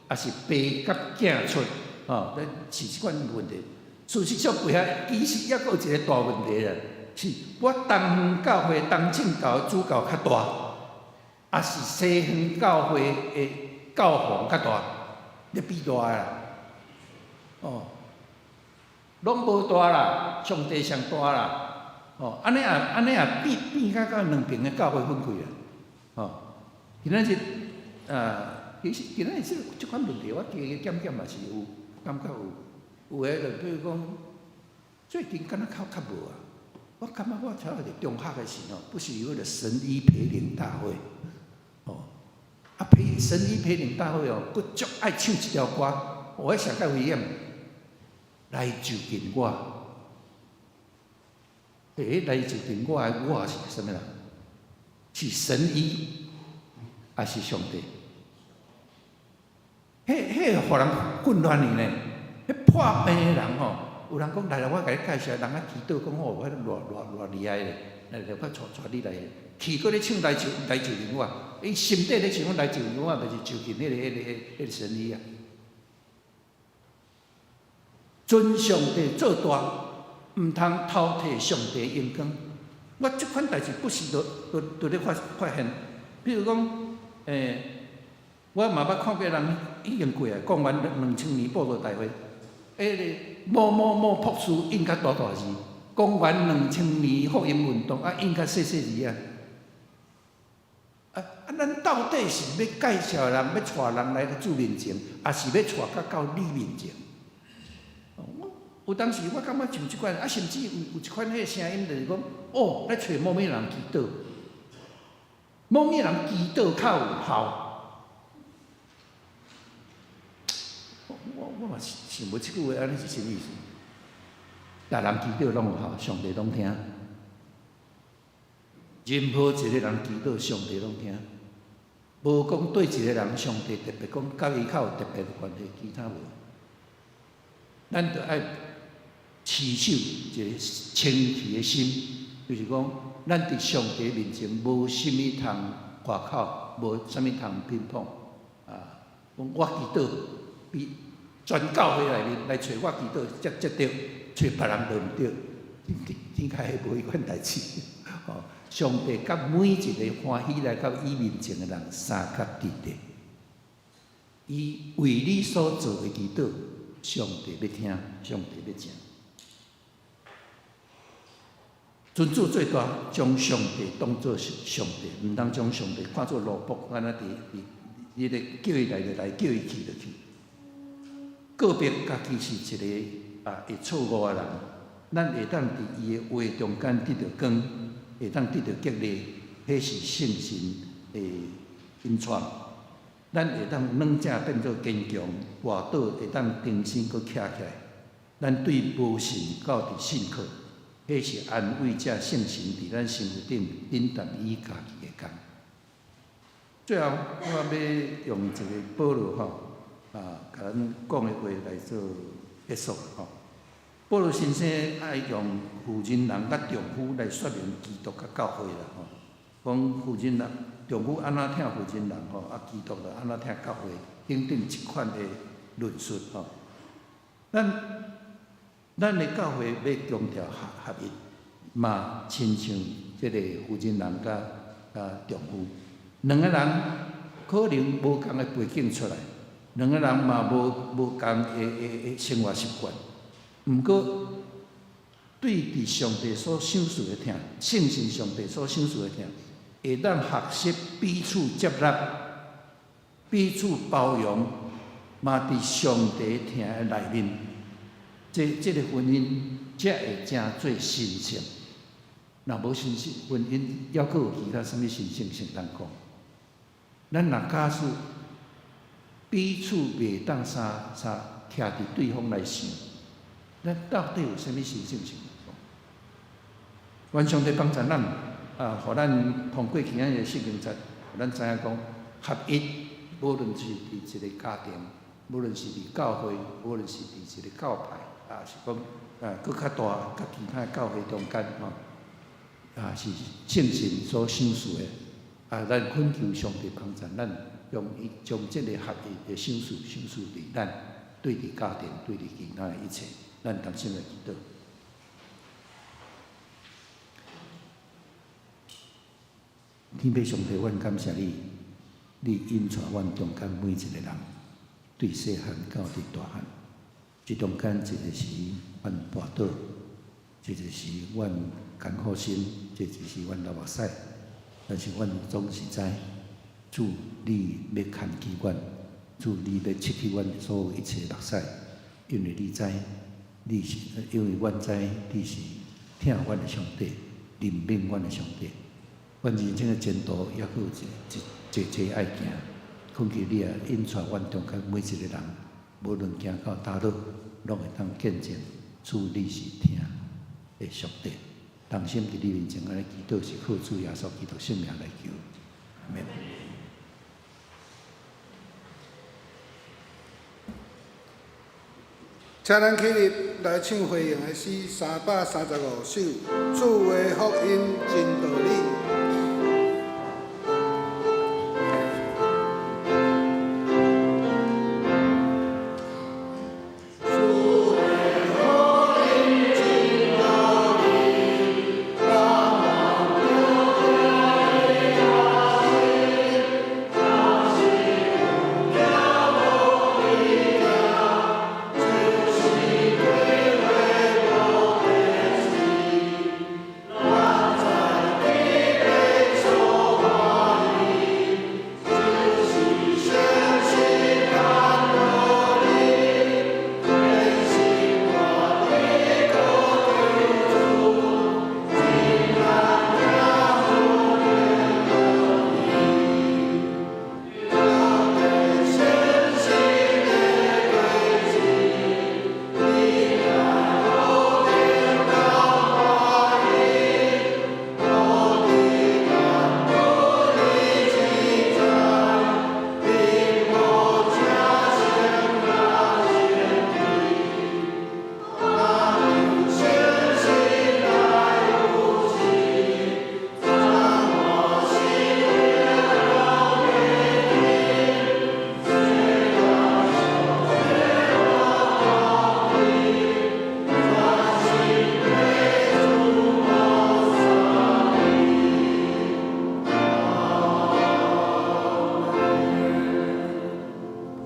还是爸甲囝出？是即款问题。事实上，背后其实还佫有一个大问题啦。是我东方教会、东正教的主教较大，还是西方教会的教皇较大？你比大啦，哦，拢无大啦，上帝上大啦，哦，安尼也变到两边的教会分开啊，哦，今仔日其实今仔日即款问题，我加加减减嘛是有感觉有诶，就比如讲，最近敢若较无啊。我感觉我才伫中学的时候，不是有个神医培灵大会，哦，神医培灵大会哦，佫足爱唱一条歌，我上较危险，来就近我，来就近我的我是什么人？是神医，还是上帝？迄互人混乱去呢？迄破病的人吼。有人讲来了，我甲你介绍，人啊祈祷讲哦，我偌厉害咧，来我带你来，去过咧唱来就近我，伊心底咧想讲来就近我，就是就近迄个神医啊。尊上帝做大，毋通偷摕上帝荣光。我即款代志不时都咧发现，比如讲，我嘛捌看过人已经过啊，讲完2000年报道大会，某博士印较大字，公元2000年福音运动印较细字啊。咱到底是要介绍人，要带人来主面前，还是要带到你面前？有当时我感觉像即款，甚至有一款迄个声音就是讲，哦，来找某物人祈祷，某物人祈祷较有效。我嘛想无即句话，安尼是啥意思？大人祈祷拢有效，上帝拢听。任何一个人祈祷，上帝拢听。无讲对一个人，上帝特别讲，甲伊较有特别的关系，其他无。咱着爱持守一个清气的心，就是讲，咱伫上帝面前无啥物通外口，无啥物通偏颇啊。讲我祈祷比。全教会内面来找我祈祷，才对，找别人就毋对，应该是无迄款代志。哦，上帝甲每一个欢喜来到伊面前的人三甲地地，伊为你所做的祈祷，上帝要听，上帝要听。尊主最大，将上帝当作是上帝，毋通将上帝看作奴仆，安那伫咧叫伊来就来，叫伊去就去。个别家己是一个会错误的人，咱会当伫伊的话中间得到光，会当得到激励，迄是圣神的恩赐。咱会当软正变做坚强，活倒会当重新搁徛起来。咱对无信到伫信靠，迄是安慰者圣神伫咱身躯顶引导伊家己的工。最后，我要用一个保罗吼。甲咱讲的话来做结束吼。保罗先生爱用妇人人甲丈夫来说明基督甲教会啦吼。讲妇人人、丈夫安怎听妇人人吼，基督就安怎听教会，等等一款的论述吼。咱的教会要强调合一，嘛亲像即个妇人人甲丈夫，两个人可能无共的背景出来。两个人嘛无共的生活习惯，毋过对伫上帝所赏赐的听，圣神上帝所赏赐的听，会当学习彼此接纳、彼此包容，嘛伫上帝听的内面，这个婚姻才会真做神圣。若无神圣婚姻，还佫有其他什物神圣性通讲？咱若假使彼此袂当徛伫对方来想，咱到底有啥物神圣性？愿上帝帮助咱，互咱通过今仔日圣经节，互咱知影讲合一，无论是伫一个家庭，无论是伫教会，无论是伫一个教派，是讲佫较大甲其他教会中间吼，是圣神所赏赐的，咱恳求上帝帮助咱。将这个合一的赏赐伫咱对伫家庭、对伫其他的一切，咱同心来祈祷。天父上帝，阮感谢你，你引带阮中间每一个人，对细汉到伫大汉，即中间一个时阮跋倒，一个时阮艰苦心，一个时阮流目屎，但是阮总是知，主你要牵起阮，主你要拭去阮所有一切目屎，因为你知，你是因为阮知你是疼阮的上帝，怜悯阮的上帝。阮人生的前途还佫有一爱行，恳求你啊，引带阮中间每一个人，无论行到倒落，拢会当见证主你是疼的上帝。同心伫你面前安尼祈祷，是靠主耶稣基督圣名来求，阿们。请咱起立来唱回应的诗335首《主的福音真道理》。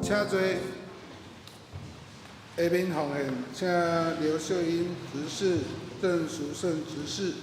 请坐，下面奉献，请刘秀英执事、郑淑胜执事。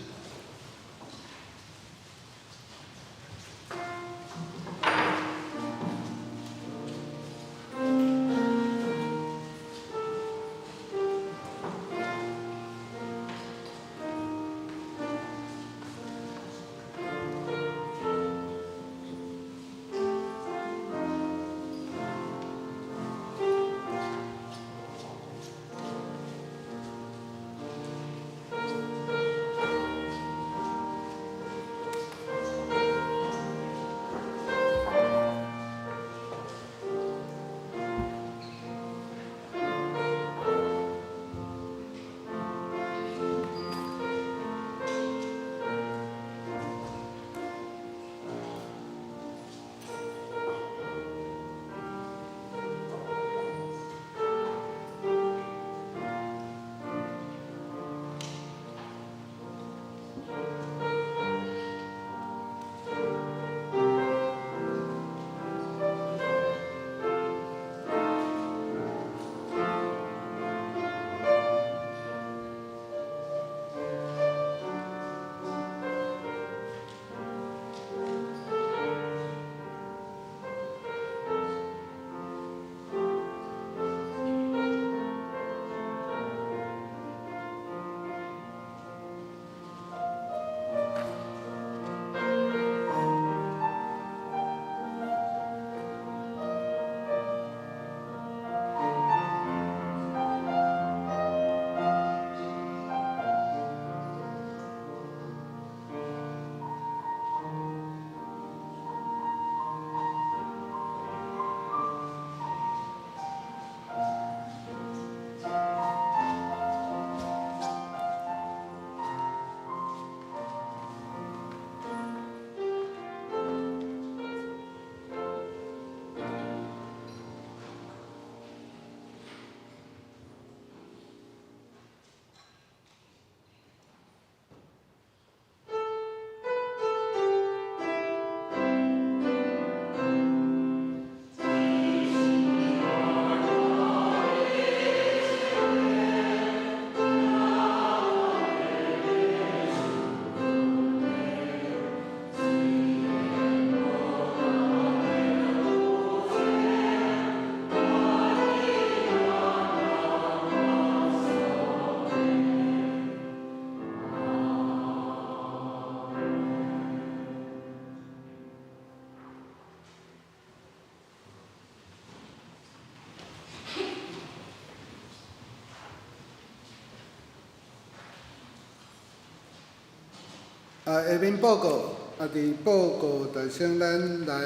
下面报告，伫报告台请咱来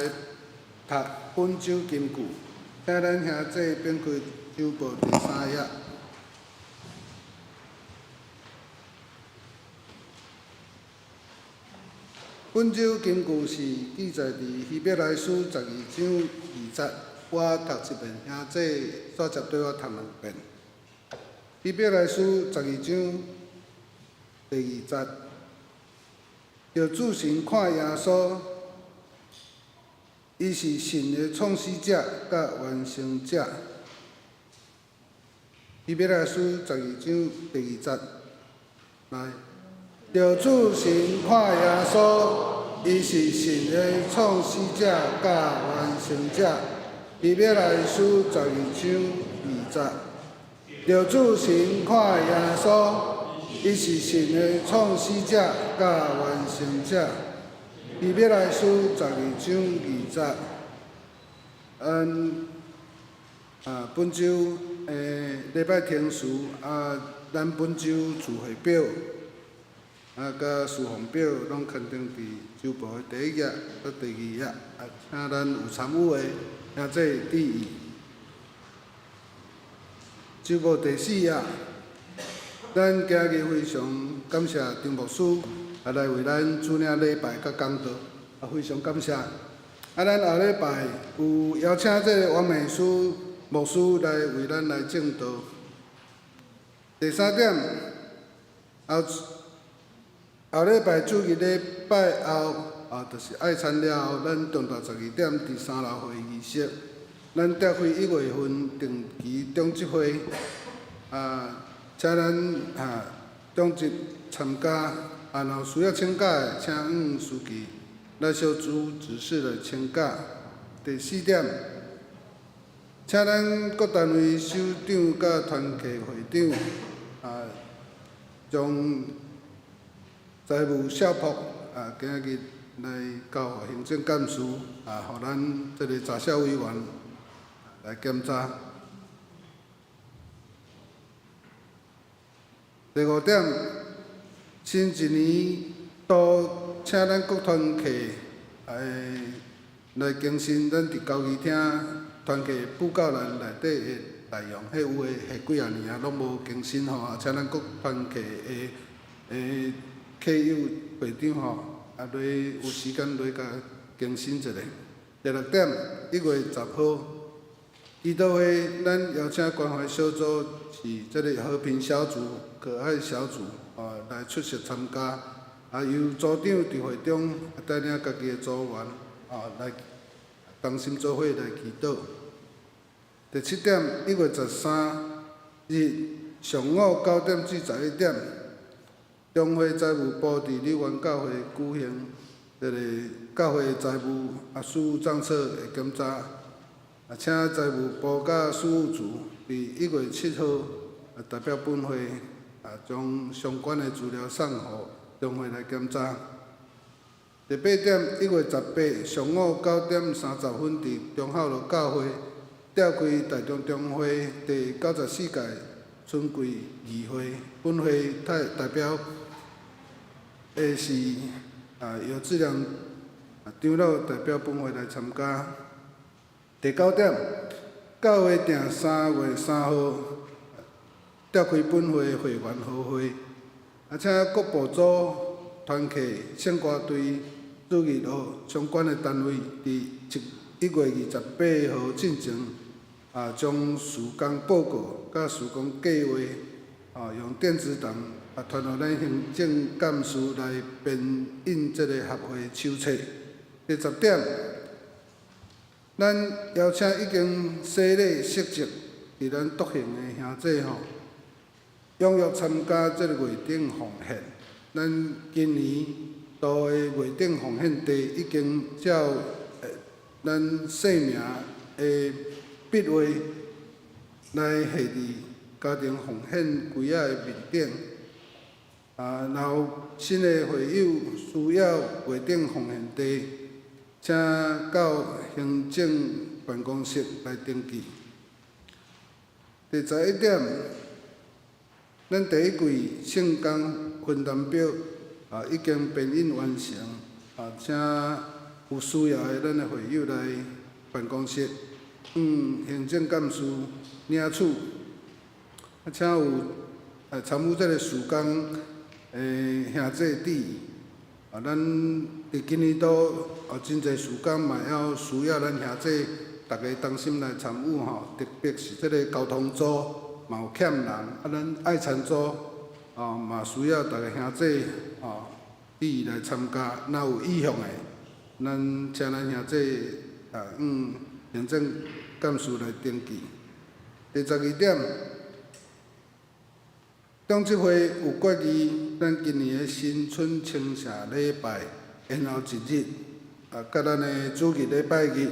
读本周金句，请咱兄弟编开周报第3页。本周金句是记载伫希伯来书12章2节，我读一遍，兄弟煞接对我读2遍。希伯来书12章第2节，着自行看耶稣，伊是神的创始者甲完成者。希伯来书12章第2节，来。着主神看耶稣，伊是神的创始者甲完成者。希伯来书12章2节。着主神看耶稣，伊是神的创始者甲完成者。希伯来书12章2节。本周礼拜天书咱本周聚会表。甲事项表拢刊登伫周报的第1页到第2页，请咱有参与的兄弟注意。周报第4页，咱今日非常感谢张牧师来为咱主领礼拜甲讲道，非常感谢。咱后礼拜有邀请这个王美书牧师来为咱来证道。第3点，后礼拜主日礼拜后，就是爱餐了后，咱中昼12点伫3楼会议室，咱调开1月份定期中集会，请咱中集参加，然后需要请假的，请书记来小组指示来请假。第4点，请咱各单位首长甲团契会长，将财务小铺今日来交互行政干事，互咱这个查销委员来检查。第5点，新一年都请咱各团契来更新咱伫交易厅团契布告栏内底的内容，迄有诶几啊年拢无更新吼，请咱各团契的客友会长来有时间来甲更新一下。第6点，1月10号，祈祷会咱邀请关怀小组是这个和平小组、可爱小组来出席参加，由组长伫会中带领家己的组员来同心做伙来祈祷。第7点，1月13日上午9点至11点。中华财务部伫柳园教会举行这个教会财务事务账册的检查，请财务部甲事务处伫1月7号代表本会将相关的资料送互中会来检查。第8点，1月18上午9点30分伫中孝路教会召开大中中会第94届春季议会，本会代表是姚志良长老代表本会来参加。第9点，教会定3月3号召开本会会员好会，请各部组、团契、圣歌队、主日学相关的单位伫1月28号进前，将事工报告甲事工计划，用电子档传互咱行政干事来编印这个合会手册。第10点，咱邀请已经洗礼释职伫咱笃行的兄弟踊跃参加这个月顶奉献。咱今年度的月顶奉献地已经照咱姓名的笔画来下伫家庭奉献柜仔的面顶。然后新的会友需要月顶奉献地，请到行政办公室来登记。第11点，咱第1季圣工分担表已经编印完成，请有需要的咱的会友来办公室，行政干事领取，请有参与这个施工的兄弟姊妹，咱伫今年度真侪施工嘛，还需要咱兄弟大家同心来参与特别是这个交通组嘛有欠人，咱爱餐组嘛需要大家兄弟姊妹来参加，若有意向的，咱请咱兄弟行政干事来登记。第12点，中执会有决议，咱今年的新春清社礼拜延后一日，甲咱的主日礼拜日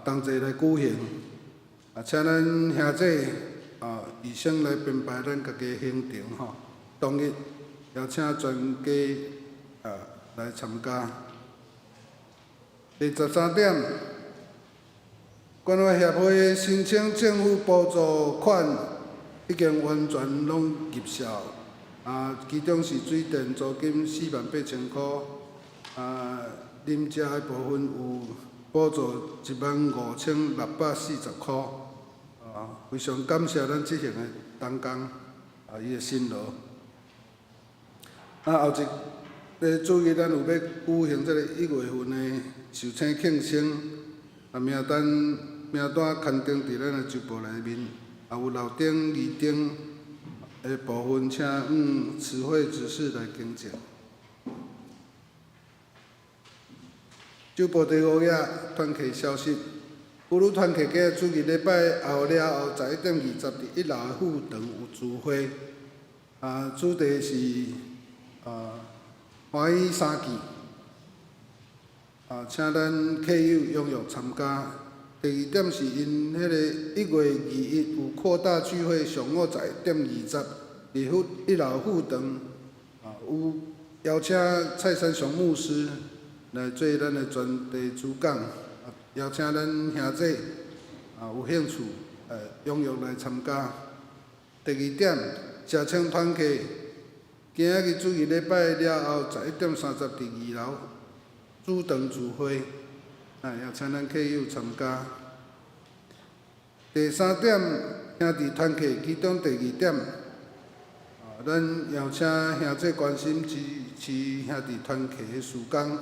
同齐来举行，请咱兄弟医生来编排咱家己的行程当日邀请专家来参加。第13点，关怀协会申请政府补助款已经完全拢入效，其中是水电租金48000块，饮食的部分有补助15640块，非常感谢咱这项的同工，伊的辛劳。后一个主日咱有要举行这个1月份的寿星庆生，名单刊登伫咱的周报内面，也有楼顶、二顶的部分，请慈惠执事来更正。周报第5页团契消息，妇女团契家主日礼拜后了后11点20伫1楼的副堂有聚会，主题是欢喜三件，请咱客友踊跃参加。第2点是因迄个1月21有扩大聚会，上午11点20，伫1楼副堂，有邀请蔡山雄牧师来做咱的专题主讲，邀请咱兄弟有兴趣踊跃来参加。第2点，社青团契今仔日主日礼拜了后11点30伫2楼主堂聚会，邀请咱客友参加。第3点，兄弟团契其中第2点，咱邀请兄弟关心支持兄弟团契的事工，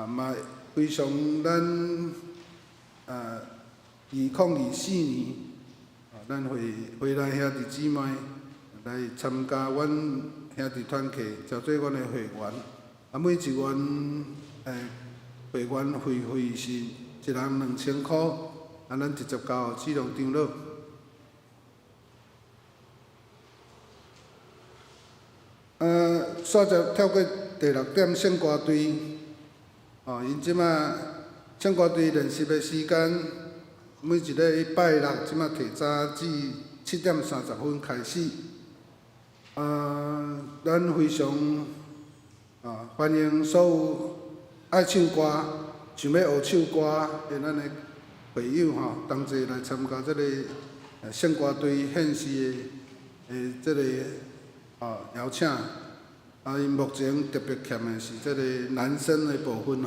嘛非常咱2024年，咱回来兄弟姊妹来参加阮兄弟团契，招做阮的会员，每一员会员费是1人2000块，咱直接交志良长老。煞接跳过第6点，圣歌队，因即马圣歌队练习的时间，每一个礼拜六即马提早至7点30分开始。咱非常欢迎所有爱唱歌、想要学唱歌的咱的会友同齐来参加这个圣歌队献诗的这个邀请。因目前特别欠的是这个男生的部分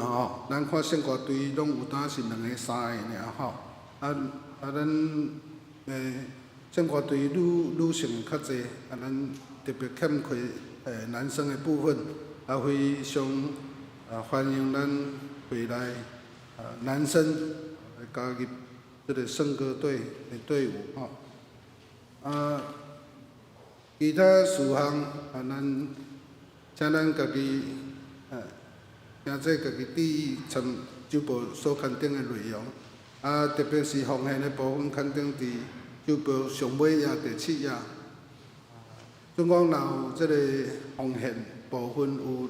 咱看圣歌队拢有当是2个、3个尔咱圣歌队女性较济，咱特别欠缺男生的部分，非常欢迎咱回来男生来加入这个圣歌队的队伍其他事项咱请咱家己兄弟家己注意参周报所刊登的内容，特别是奉献的部分刊登伫周报上尾页第7页。总共若有这个奉献部分有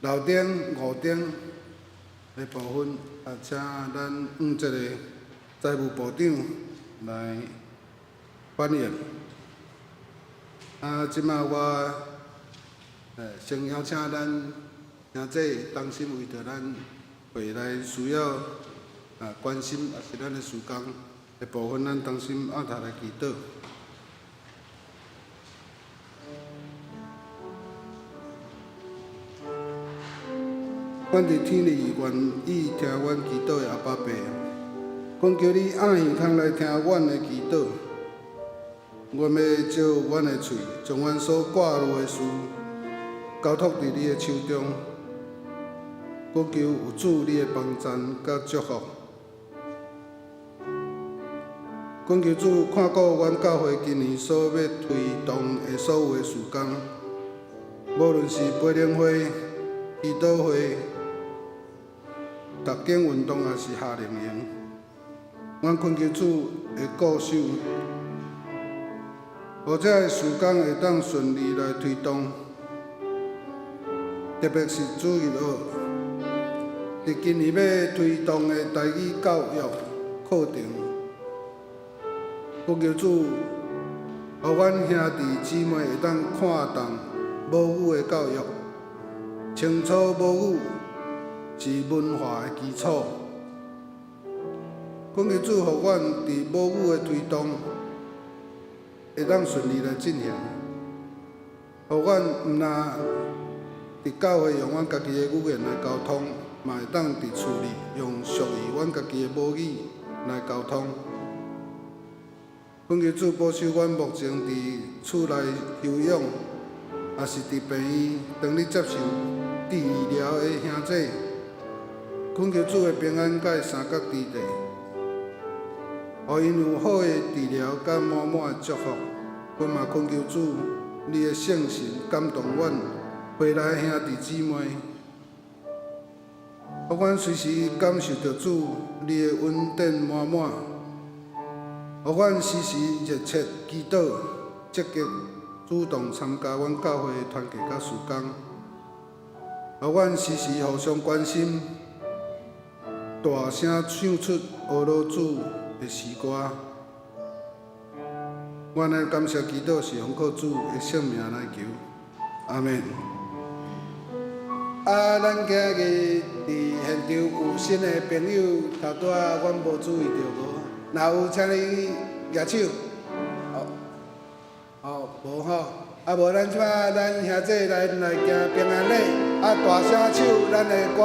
楼顶、5顶的部分，请咱这个财务部长来反映。即马我先邀请咱兄弟同心为着咱未来需要关心，也是咱的事工的部分，咱同心按头来祈祷。阮伫天里愿意听阮祈祷的阿爸爸，恳求你按耳孔来听阮的祈祷。阮要照阮的喙，将阮所挂落的事交托伫你的手中。恳求有主你的帮衬甲祝福。恳求主看顾阮教会今年所要推动的所有的事工，无论是培灵会、祈祷会、读经运动，还是夏令营，阮恳求主会固守，或者个事工会当顺利来推动，特别是主日学，伫今年要推动的台语教育课程，恳求主，互阮兄弟姊妹会当看重母语的教育，清楚母语是文化的基础。恳求主，互阮伫母语的推动会当顺利来进行，互阮毋但伫教会用阮家己的语言来沟通，嘛会当伫厝里用属于阮家己的母语来沟通。恳求主保守阮目前伫厝内休养，也是伫病院当咧接受治疗的兄弟，恳求主的平安甲三角之地，互因有好的治疗甲满满的祝福。阮嘛恳求主，你的圣神感动阮回来的兄弟姊妹，互阮随时感受着主你的恩典满满。互阮时时热切祈祷，积极主动参加阮教会的团契甲事工。互阮时时互相关心，大声唱出阿罗主的诗歌。阮的感谢祈祷是奉靠主的圣名来求，阿门。咱今日伫现场有新的朋友，头拄仔阮无注意到无？若有，请你举手。无吼，无咱即摆咱兄弟来行平安礼，大声唱咱的歌。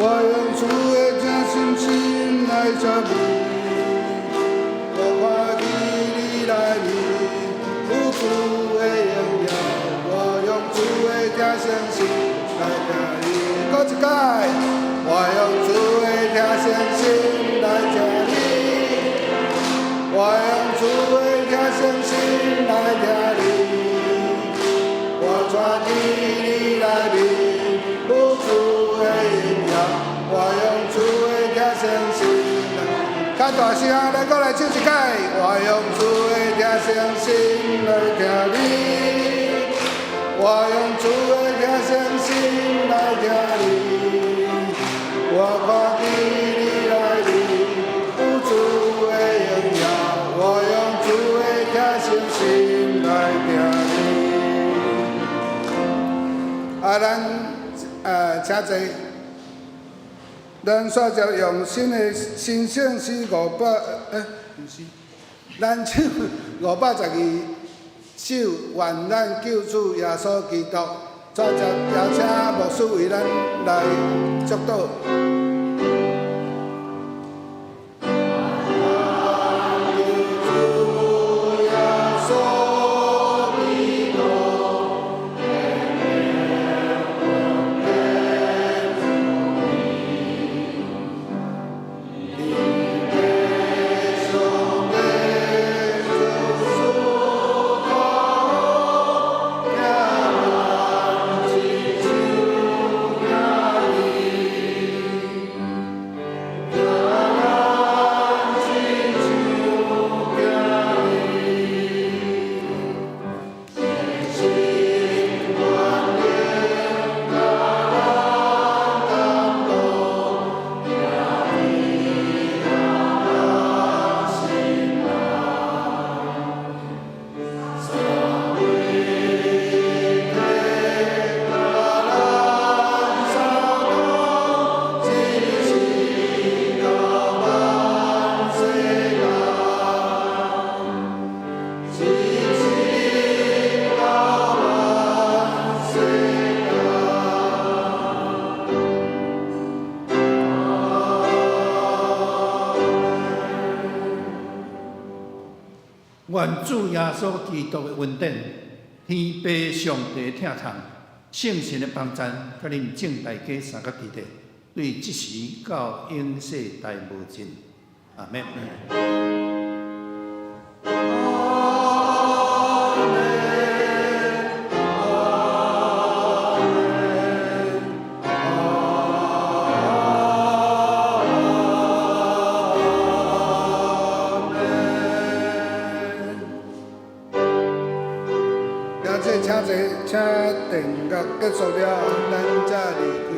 我用主的真心来找你，我看见你来临，有主的荣耀。我用主的真心来找你，搁一届。我用主的真心来找你，我用主的真心来找你，我抓紧你来临，有主的荣耀。我用主的真心来，较大声，咱搁来唱一届。我用主的真心来听你，我用主的真心来听你，我看见你来临，有主的荣耀。我用主的真心来听你。请坐。咱煞接用新的新圣诗毋是，咱唱512首《愿咱救主耶稣基督》，煞接邀请牧师为咱来祝祷。愿主耶稣基督的恩典、天父上帝的疼痛、圣神的帮助，甲恁众大家三角地地，对即时到永世代无尽。阿门。请电乐结束了，咱才离开。